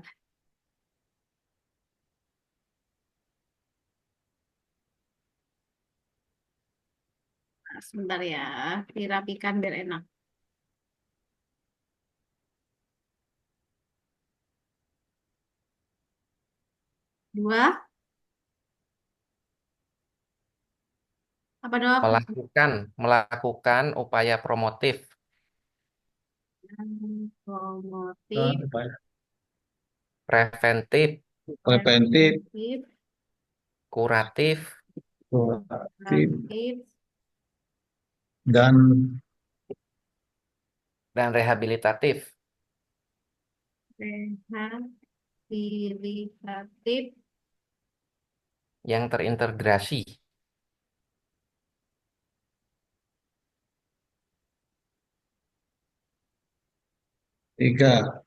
Nah, sebentar ya, dirapikan biar enak. Dua, apa dok? Melakukan upaya promotif, Promotif, Apa ya? preventif, Preventif, preventif, kuratif, kuratif, aktif, dan dan rehabilitatif. rehabilitatif, Yang terintegrasi. tiga,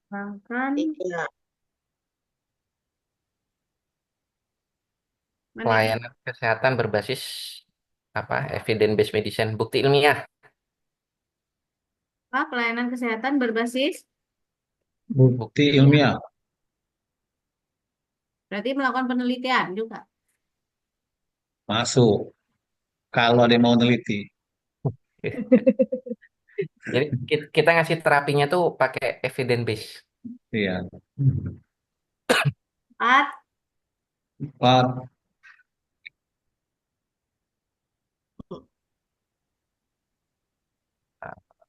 bahkan Tiga. mana ini? Pelayanan kesehatan berbasis apa? Evidence based medicine, bukti ilmiah. Apa? Pelayanan kesehatan berbasis, bukti ilmiah. berarti melakukan penelitian juga. Masuk. Kalau ada yang mau neliti. Jadi kita ngasih terapinya tuh pakai evidence based. Iya. Empat, Empat,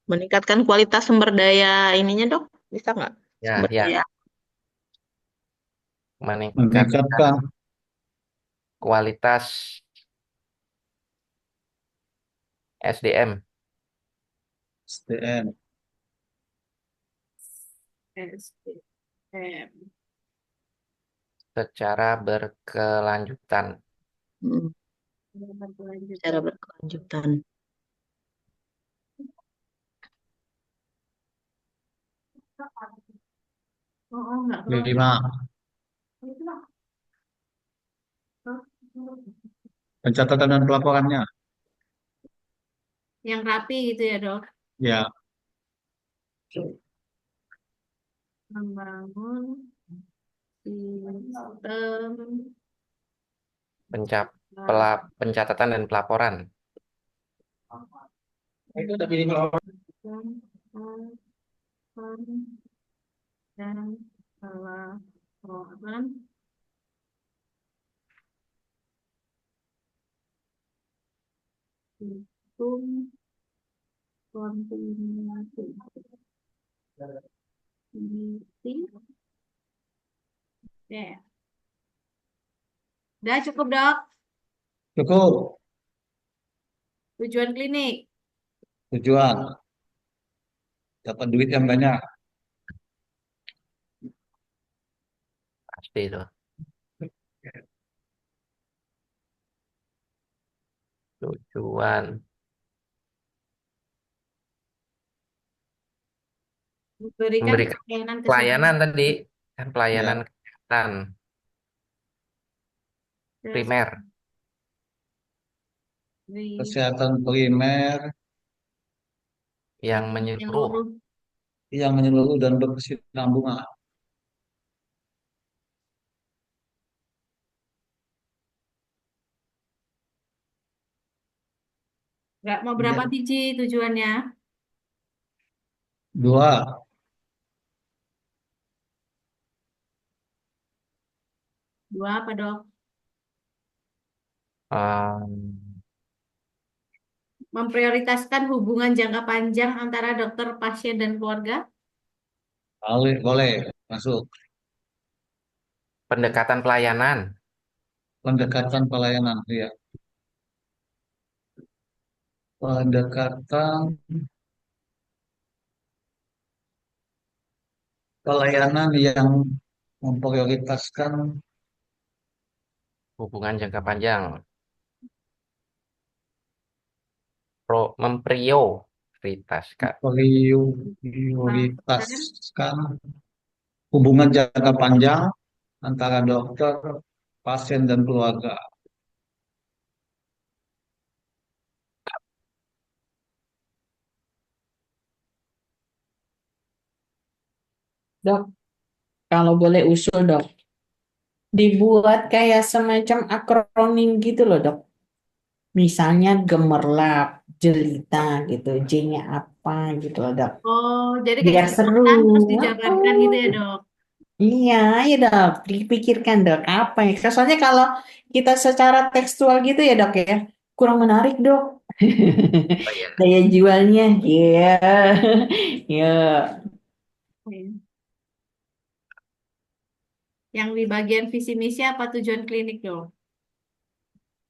Meningkatkan kualitas sumber daya ininya dok, bisa nggak? Ya, Sumber ya, daya. meningkatkan meningkatkan kualitas SDM. SDM. SDM. Secara berkelanjutan. Mm, Berkelanjutan. Secara berkelanjutan. Enggak keluar. 5. Pencatatan dan pelaporannya. Yang rapi gitu ya, Dok. Ya, Membangun sistem Pencatatan dan pelaporan. itu udah minimal. dan pelaporan hukum kontinuasi. Ya. Udah cukup, Dok. Cukup. Tujuan klinik. Tujuan. Dapat duit yang banyak. Pasti itu. Tujuan. Memberikan Memberikan pelayanan kesehatan. pelayanan tadi. Kan pelayanan Ya. kesehatan primer. Kesehatan primer Yang menyeluruh. yang menyeluruh dan berkesinambungan. Nggak mau berapa Ya. biji tujuannya? 2. Dua apa, Dok? Memprioritaskan hubungan jangka panjang antara dokter, pasien, dan keluarga. Boleh masuk. Pendekatan pelayanan. Pendekatan pelayanan. Ya. Pendekatan pelayanan yang memprioritaskan Hubungan jangka panjang. Memprioritaskan. prioritaskan hubungan jangka panjang antara dokter, pasien, dan keluarga. Dok, kalau boleh usul, Dok, dibuat kayak semacam akronim gitu loh, Dok. Misalnya gemerlap, jelita gitu, J-nya apa gitu loh, Dok. Oh, jadi kayak Biar seru. catatan terus dijabarkan gitu ya, Dok. Iya, ya Dok, dipikirkan Dok, apa ya? Soalnya kalau kita secara tekstual gitu ya Dok ya, kurang menarik Dok. Oh, iya. Daya jualnya, iya, iya. Yang di bagian visi misi apa tujuan klinik, Dok?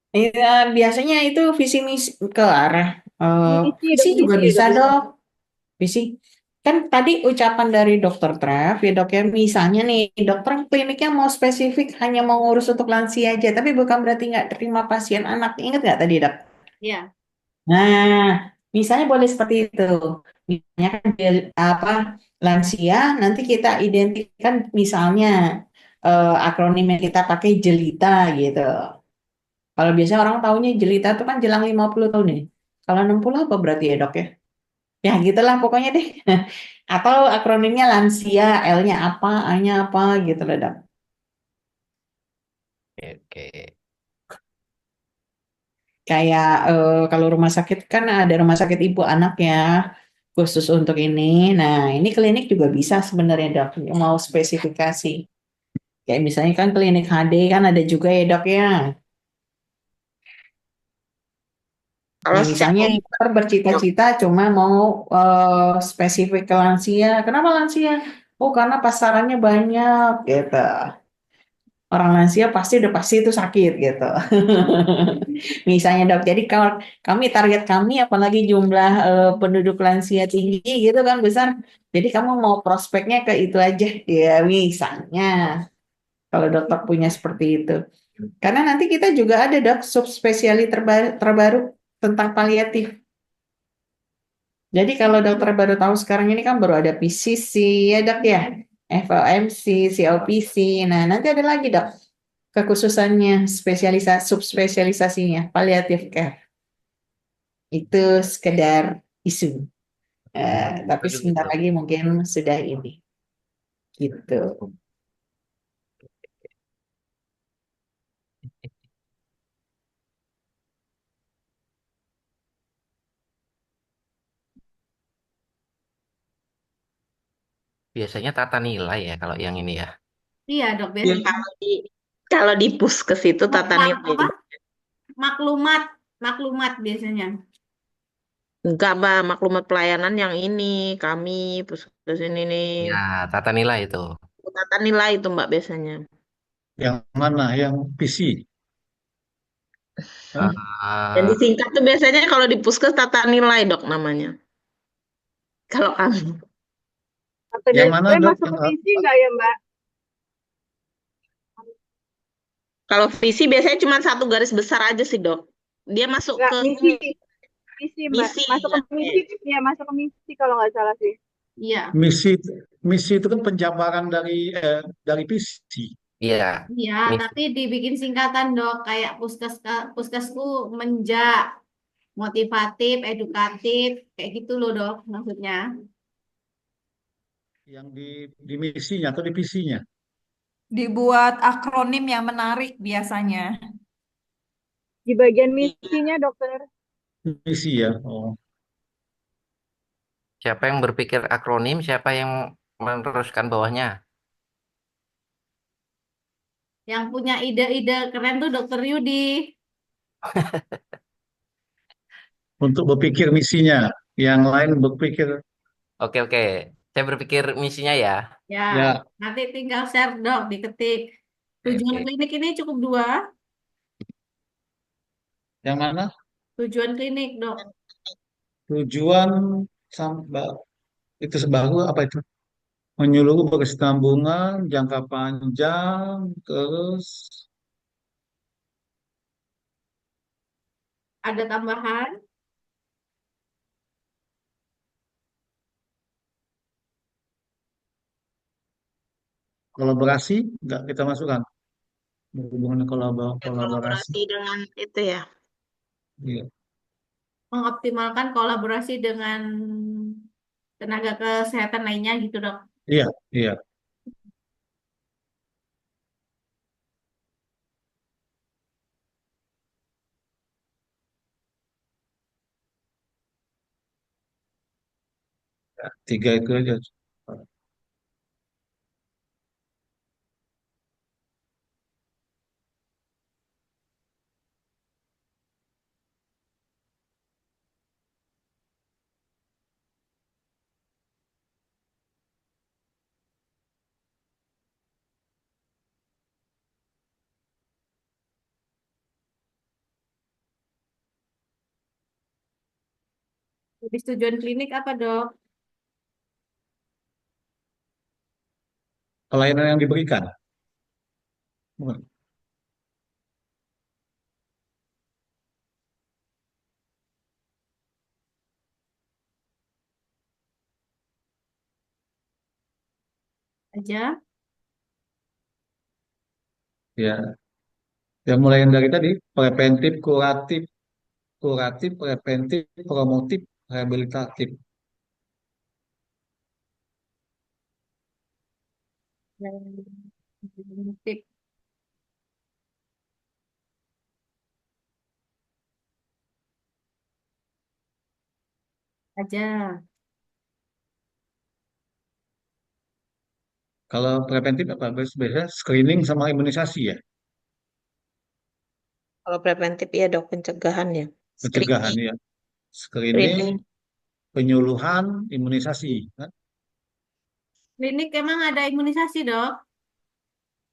Iya, biasanya itu visi misi ke arah Misi, visi Dok, juga misi, bisa Dok. Dok. Visi kan tadi ucapan dari dokter Trev ya Dok ya, misalnya nih dokter kliniknya mau spesifik hanya mau ngurus untuk lansia aja, tapi bukan berarti nggak terima pasien anak. Ingat nggak tadi Dok? Iya. Nah, misalnya boleh seperti itu. Misalnya kan apa lansia, nanti kita identikan misalnya akronim yang kita pakai jelita gitu. Kalau biasanya orang taunya jelita itu kan jelang 50 tahun nih. Kalau 60 apa berarti ya dok ya? Ya gitulah pokoknya deh. Atau akronimnya lansia, L-nya apa, A-nya apa gitu loh dok. Oke. Kayak kalau rumah sakit kan ada rumah sakit ibu anak ya khusus untuk ini. Nah ini klinik juga bisa sebenarnya dok. Mau spesifikasi. Kayak misalnya kan klinik HD kan ada juga ya dok ya. Kalau Nah misalnya secara dokter bercita-cita cuma mau spesifik ke lansia. Kenapa lansia? Oh karena pasarannya banyak gitu. orang lansia pasti itu sakit gitu. Misalnya dok, jadi kalau target kami apalagi jumlah penduduk lansia tinggi gitu kan besar, jadi kamu mau prospeknya ke itu aja ya misalnya kalau dokter punya seperti itu. Karena nanti kita juga ada dok subspesialis terbaru tentang paliatif. Jadi kalau dokter baru tahu sekarang ini kan baru ada PCC ya dok ya, FOMC, COPC. Nah nanti ada lagi dok kekhususannya subspesialisasinya palliative care. Itu sekedar isu. Tapi Setuju sebentar gitu. lagi mungkin sudah ini gitu. Biasanya tata nilai ya kalau yang ini ya. Iya dok, Ya, biasanya Kalau di puskes itu tata nilai. apa maklumat maklumat biasanya. Enggak, Mbak, maklumat pelayanan yang ini, kami, puskes ini nih. Ya, tata nilai itu. Tata nilai itu, Mbak, biasanya. yang mana? Yang PC? Hah? Dan Eh, disingkat tuh biasanya kalau di puskes tata nilai, dok, namanya. Kalau kami. Atau Yang mana DSP dok? masuk Yang ke visi nggak ya Mbak? Kalau visi biasanya cuma satu garis besar aja sih, dok. Dia masuk Nggak, ke misi. Misi Mbak. misi. Masuk ke misi. Ya masuk ke misi kalau nggak salah sih. Iya, misi misi itu kan penjabaran dari PC. iya. iya, Mis- tapi dibikin singkatan dok, kayak puskesku menja, motivatif, edukatif, kayak gitu loh dok, maksudnya. Yang di misinya atau di PC-nya? Dibuat akronim yang menarik biasanya. Di bagian misinya dokter. Misi ya. Oh. Siapa yang berpikir akronim, siapa yang meneruskan bawahnya? Yang punya ide-ide keren tuh dokter Yudi. Untuk berpikir misinya. Yang lain berpikir Oke, oke. Saya berpikir misinya ya. Ya, ya nanti tinggal share dok, diketik. Oke, Tujuan oke. klinik ini cukup dua. yang mana? Tujuan klinik dok. Tujuan sampai itu sebaru apa itu? Menyeluruh berkesinambungan, jangka panjang, terus Ada tambahan. kolaborasi nggak kita masukkan. Berhubungan Ya, kolaborasi. kolaborasi dengan itu ya. Iya. Mengoptimalkan kolaborasi dengan tenaga kesehatan lainnya gitu dok. Iya, iya. Tiga itu aja. Jadi tujuan klinik apa dok? Pelayanan yang diberikan. Bukan. Aja. Ya, yang mulai dari tadi preventif, kuratif, preventif, promotif, rehabilitatif. Tip aja. Kalau preventif apa? Biasanya screening sama imunisasi ya, Kalau preventif ya, dok, pencegahan ya. pencegahan Screening. ya, screening, Screening. penyuluhan, imunisasi. Kan? Klinik emang ada imunisasi dok?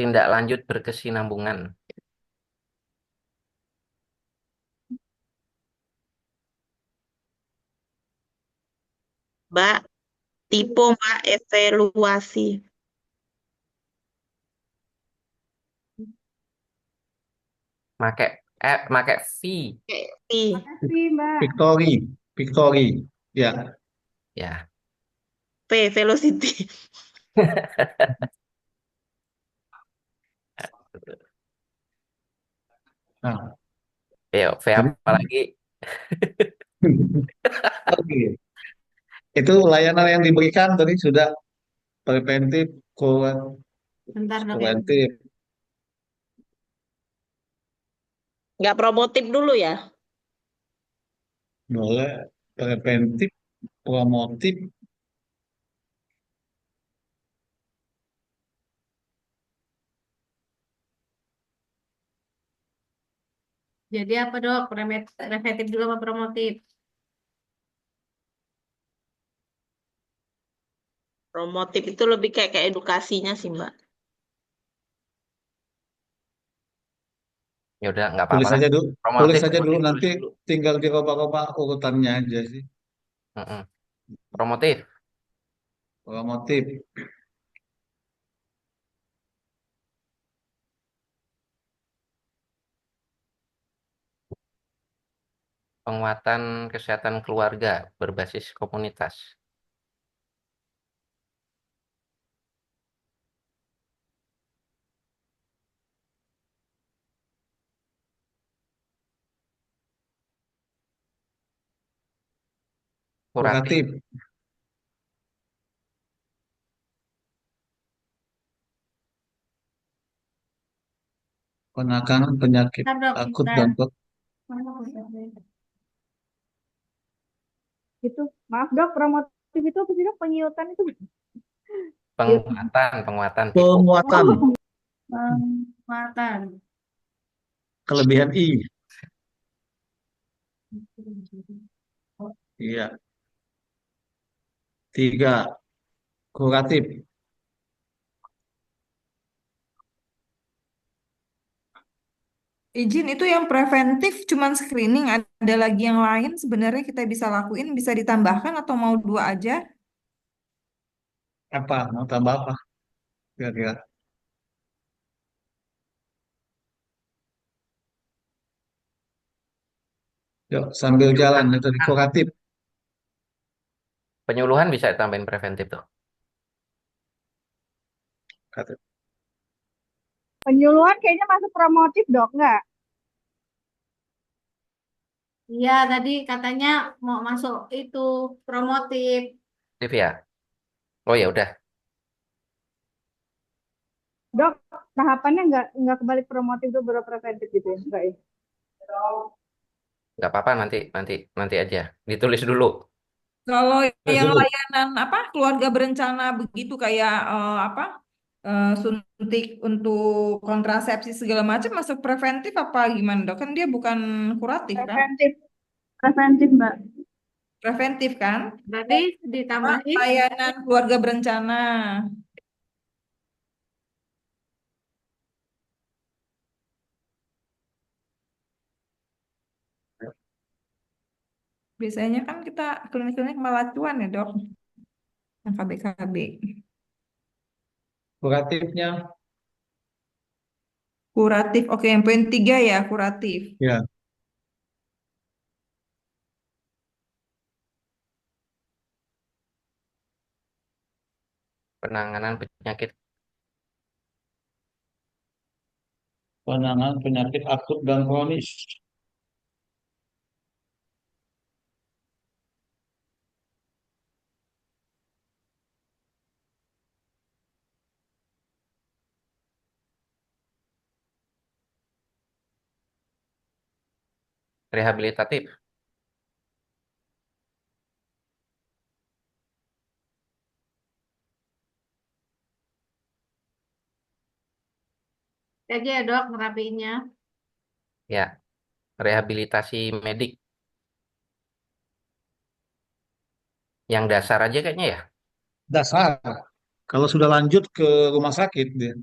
tindak lanjut berkesinambungan. Mbak, tipe Mbak evaluasi. Make V. Kayak V. Makasih, Mbak. Victory, Victory. Ya. Ya. V, velocity. Nah, Ya, V jadi apa lagi? oke. Itu layanan yang diberikan tadi sudah preventif, Bentar dok ya. preventif, Nggak promotif dulu ya? boleh preventif, promotif, Jadi apa dok? Preventif dulu apa promotif? Promotif itu lebih kayak edukasinya sih, Mbak. Ya udah nggak apa-apa tulis lah. saja dulu, Promotif, tulis tulis nanti dulu. tinggal dirubah-rubah urutannya aja sih. Mm-mm. Promotif, Promotif, penguatan kesehatan keluarga berbasis komunitas. Kuratif, kuratif, penanganan penyakit Bentar dok, akut bentar. dan Gitu. Maaf, Dok. Promotif itu apa sih, Dok? Penyiutan itu? penguatan tipe. penguatan, Oh, Penguatan. kelebihan I. Iya. 3, kuratif, Izin itu yang preventif cuman screening, ada lagi yang lain sebenarnya kita bisa lakuin, bisa ditambahkan atau mau dua aja? apa? Mau tambah apa? Kira-kira. Yuk, sambil jalan itu di kuratif. Penyuluhan bisa tambahin preventif tuh. penyuluhan kayaknya masuk promotif, Dok. Nggak? Iya, tadi katanya mau masuk itu promotif. Aktif ya. Oh ya udah, Dok, tahapannya nggak kebalik promotif itu baru preventif gitu ya? Nggak ya? nggak apa-apa nanti nanti nanti aja. Ditulis dulu. Kalau Tulis yang dulu. layanan apa keluarga berencana begitu kayak apa suntik untuk kontrasepsi segala macam masuk preventif apa gimana dok? Kan dia bukan kuratif kan? Preventif. Preventif, Mbak. Preventif kan? Berarti ditambahin. Layanan keluarga berencana. Biasanya kan kita klinik-klinik malah cuan ya dok, yang KB-KB. Kuratifnya, Kuratif, oke yang poin 3 ya kuratif. ya, Penanganan penyakit penanganan penyakit akut dan kronis. rehabilitatif. Aja ya dok ngerapiinnya. Ya, rehabilitasi medik. Yang dasar aja kayaknya ya. Dasar. Kalau sudah lanjut ke rumah sakit, dia.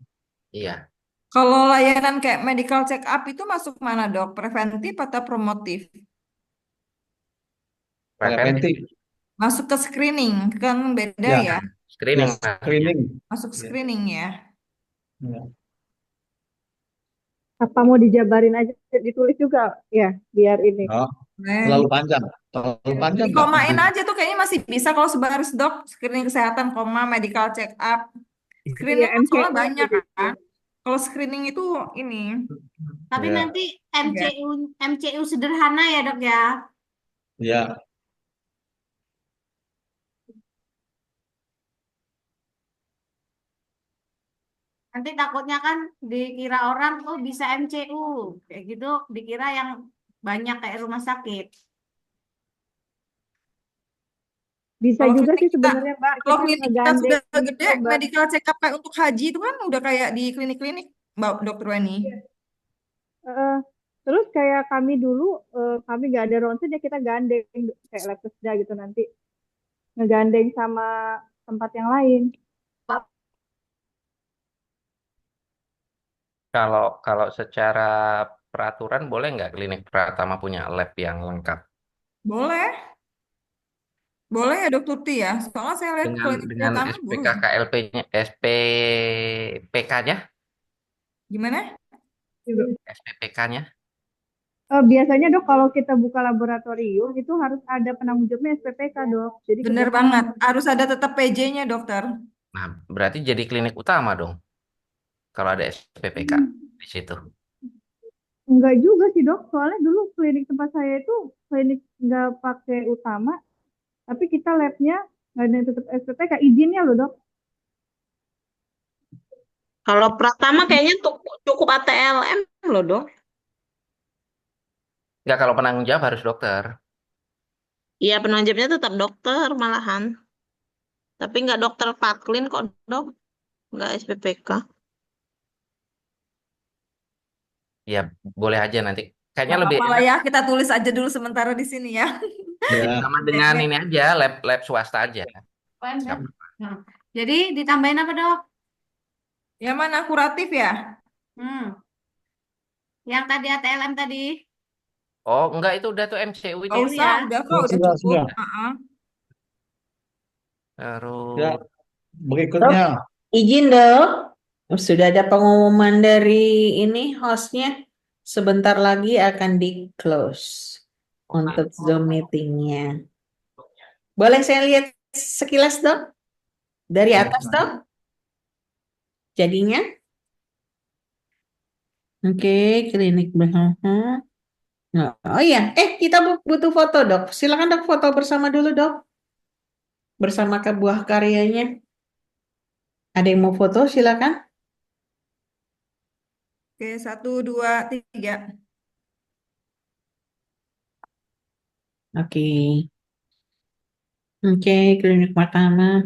Iya, Kalau layanan kayak medical check up itu masuk mana, Dok? Preventif atau promotif? preventif. preventif. Masuk ke screening, kan beda Ya, ya? ya Screening maksudnya. screening. Masuk Ya, screening ya. ya. Apa mau dijabarin aja ditulis juga ya biar ini. Oh, Boleh. terlalu panjang. Terlalu panjang nggak nanti. Dikomain aja tuh kayaknya masih bisa kalau sebaris, Dok. Screening kesehatan, koma, medical check up. Iya Screening kan soalnya MCU banyak gitu. kan. Kalau screening itu ini. Tapi Ya, nanti Ya. MCU sederhana ya dok ya. ya. Nanti takutnya kan dikira orang, oh bisa MCU. Kayak gitu dikira yang banyak kayak rumah sakit. Bisa Kalau juga klinik sih kita, sebenarnya Mbak, kalau kita klinik kita ngegandeng sudah gede, korban. medical check up kayak untuk haji itu kan udah kayak di klinik-klinik, Mbak Dokter Weni. Eh, terus kayak kami dulu, kami nggak ada ronsen ya kita gandeng kayak lab keseda gitu nanti ngegandeng sama tempat yang lain. Kalau kalau secara peraturan boleh nggak klinik Pratama punya lab yang lengkap Boleh, boleh ya Dokter Tuti ya. Soalnya saya lihat dengan klinik dengan pertama boleh. SPKKLP-nya, SPPK-nya, Gimana? SPPK-nya? Biasanya dok kalau kita buka laboratorium itu harus ada penanggung jawabnya SPPK dok. Jadi Bener kerjasama banget. Harus ada tetap PJ-nya dokter. Nah, berarti jadi klinik utama dong kalau ada SPPK di situ. enggak juga sih dok. Soalnya dulu klinik tempat saya itu klinik nggak pakai utama, tapi kita labnya nggak ada yang tetap SPPK izinnya loh dok. Kalau Pratama kayaknya cukup ATLM loh, Dok. Nggak, kalau penanggung jawab harus dokter. Iya, penunjuknya tetap dokter malahan. Tapi nggak dokter Paklin kok, Dok. Nggak SPPK. Ya, boleh aja nanti. Kayaknya Gak lebih apa-apa lah enak ya, kita tulis aja dulu sementara di sini ya. lebih Ya, sama dengan ini aja, lab swasta aja. Apaan, Nggak Dok? apa-apa. Nah, jadi ditambahin apa dok? Yang mana kuratif ya? Hmm, yang tadi ATLM tadi. Oh, enggak, itu udah tuh MCU Gak itu. MCU usah, ya. udah kok, ya udah sudah, cukup. sudah. Heeh. Ya, Terus berikutnya. Izin dong. Sudah ada pengumuman dari ini hostnya. Sebentar lagi akan di close untuk Zoom meetingnya. Boleh saya lihat sekilas dok? Dari atas dok? Jadinya? Oke, klinik BHH. Nah, oh iya, kita butuh foto dok. Silakan dok foto bersama dulu dok. Bersama ke buah karyanya. Ada yang mau foto silakan. Oke, 1, 2, 3. Oke. Oke, klinik pertama.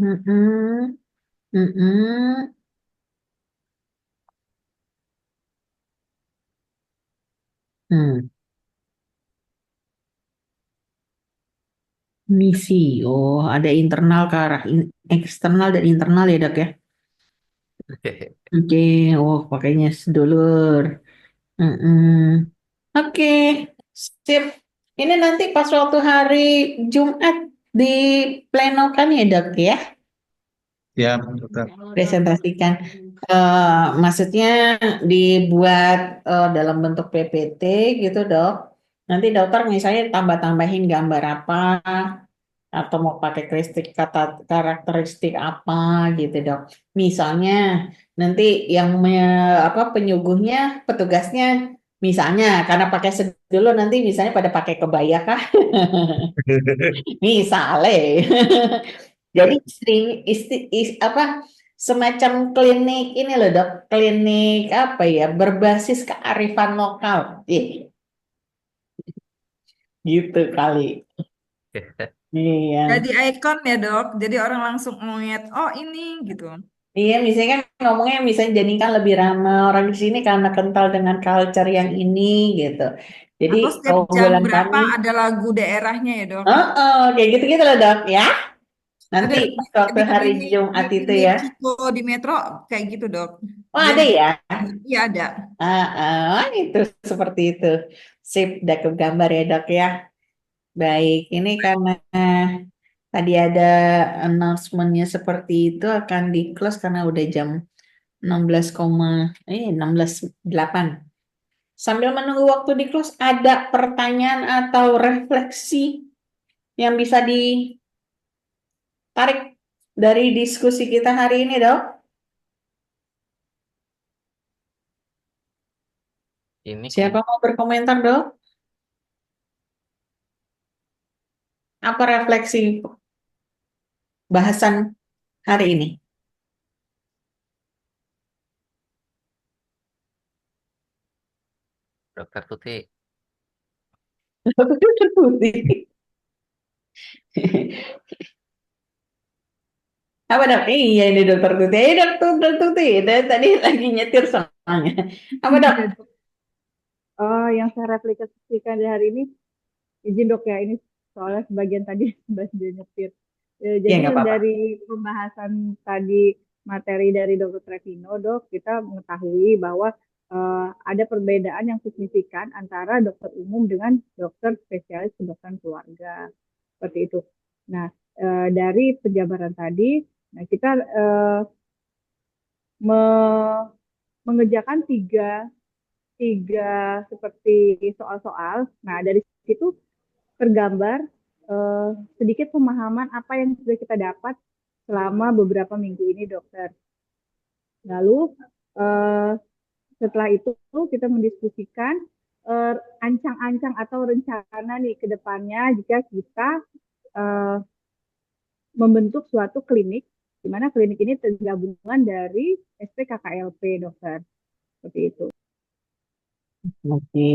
Hmm. Misi. Oh, ada internal ke arah eksternal dan internal ya dok ya. Oke, oh pakainya sedulur. Mm-mm. Oke, sip. Ini nanti pas waktu hari Jumat di plenokan ya dok ya, Ya, dokter. presentasikan. Maksudnya dibuat dalam bentuk PPT gitu dok. Nanti dokter misalnya tambah-tambahin gambar apa atau mau pakai karakteristik apa gitu dok. Misalnya nanti yang penyuguhnya petugasnya misalnya karena pakai sedulur nanti misalnya pada pakai kebaya kah? Misalnya. Jadi semacam klinik ini loh dok, klinik apa ya berbasis kearifan lokal. Gitu kali. Iya. Jadi ikon ya dok, jadi orang langsung ngeliat, oh ini gitu. Iya, misalnya kan ngomongnya misalnya jadikan lebih ramah orang di sini karena kental dengan culture yang ini gitu. Jadi Atau setiap jam keunggulan berapa kami, ada lagu daerahnya ya dok. kayak gitu-gitu loh dok ya. Nanti Ada waktu di hari klinik Jumat di itu klinik ya. Ciko di Metro kayak gitu, Dok. Oh, Dia ada ya? iya ada. Itu seperti itu. Sip, udah kegambar ya dok ya. Baik, ini karena tadi ada announcement-nya seperti itu akan di close karena udah jam 16:08. Sambil menunggu waktu di close, ada pertanyaan atau refleksi yang bisa ditarik dari diskusi kita hari ini, dok? Ini Siapa mau berkomentar, dok? Apa refleksi bahasan hari ini? Dokter Tuti. Apa dok? Iya ini dokter Tuti. Dokter Tuti. Dari tadi lagi nyetir soalnya. Apa dok? Yang saya refleksikan di hari ini, izin dok ya, ini soalnya sebagian tadi bahas dia nyetir. Iya Jadi nggak apa-apa. dari pembahasan tadi materi dari Dr. Trevino, dok, kita mengetahui bahwa ada perbedaan yang signifikan antara dokter umum dengan dokter spesialis kedokteran keluarga. Seperti itu. Nah, dari penjabaran tadi, nah kita mengerjakan tiga seperti soal-soal. Nah, dari situ tergambar sedikit pemahaman apa yang sudah kita dapat selama beberapa minggu ini, dokter. Lalu setelah itu kita mendiskusikan ancang-ancang atau rencana nih ke depannya jika kita membentuk suatu klinik, di mana klinik ini tergabungan dari SPKKLP, dokter. Seperti itu. Oke,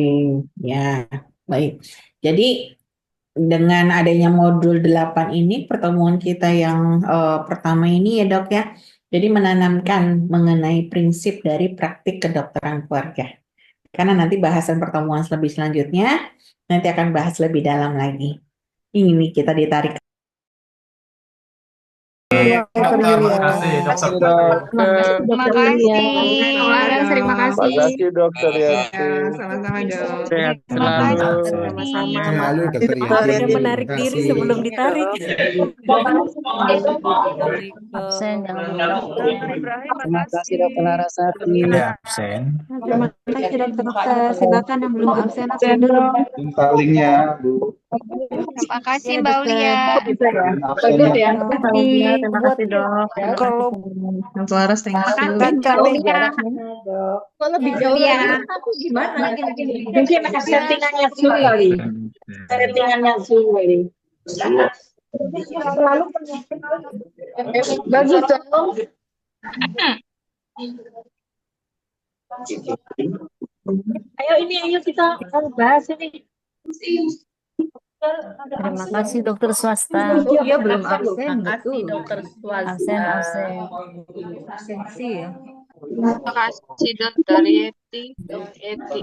ya baik. Jadi dengan adanya modul 8 ini, pertemuan kita yang pertama ini ya dok ya, jadi menanamkan mengenai prinsip dari praktik kedokteran keluarga. Karena nanti bahasan pertemuan lebih selanjutnya, nanti akan bahas lebih dalam lagi. Ini kita ditarik. Terima kasih, Dokter Dok. Terima kasih, terima kasih. Makasih Dokter Ya, Yanti. sama-sama, Dok. Sehat Terima selalu. kasih. Sama-sama. Selalu Dokter Dokter Yanti. yang Terima menarik diri kasih. sebelum ditarik. Absen yang Terima kasih Dokter Larasati. Ya, absen. Terima kasih dokter. Silakan yang belum absen absen dulu. Palingnya, Bu. Terima kasih Mbak Ulia. Bagus ya. Terima kasih dok. Kalau Yang Selaras, thank you. Mbak Ulia. Kalau lebih jauh Iya. lagi, aku gimana? Mungkin settingannya Zoom kali. Settingannya Zoom kali. Selalu bagus dong. Ayo kita bahas ini. Terima kasih dokter swasta. Iya belum absen. Makasih dokter Absen, absen. Absensi ya. Terima kasih dokter Yeti. Yeti.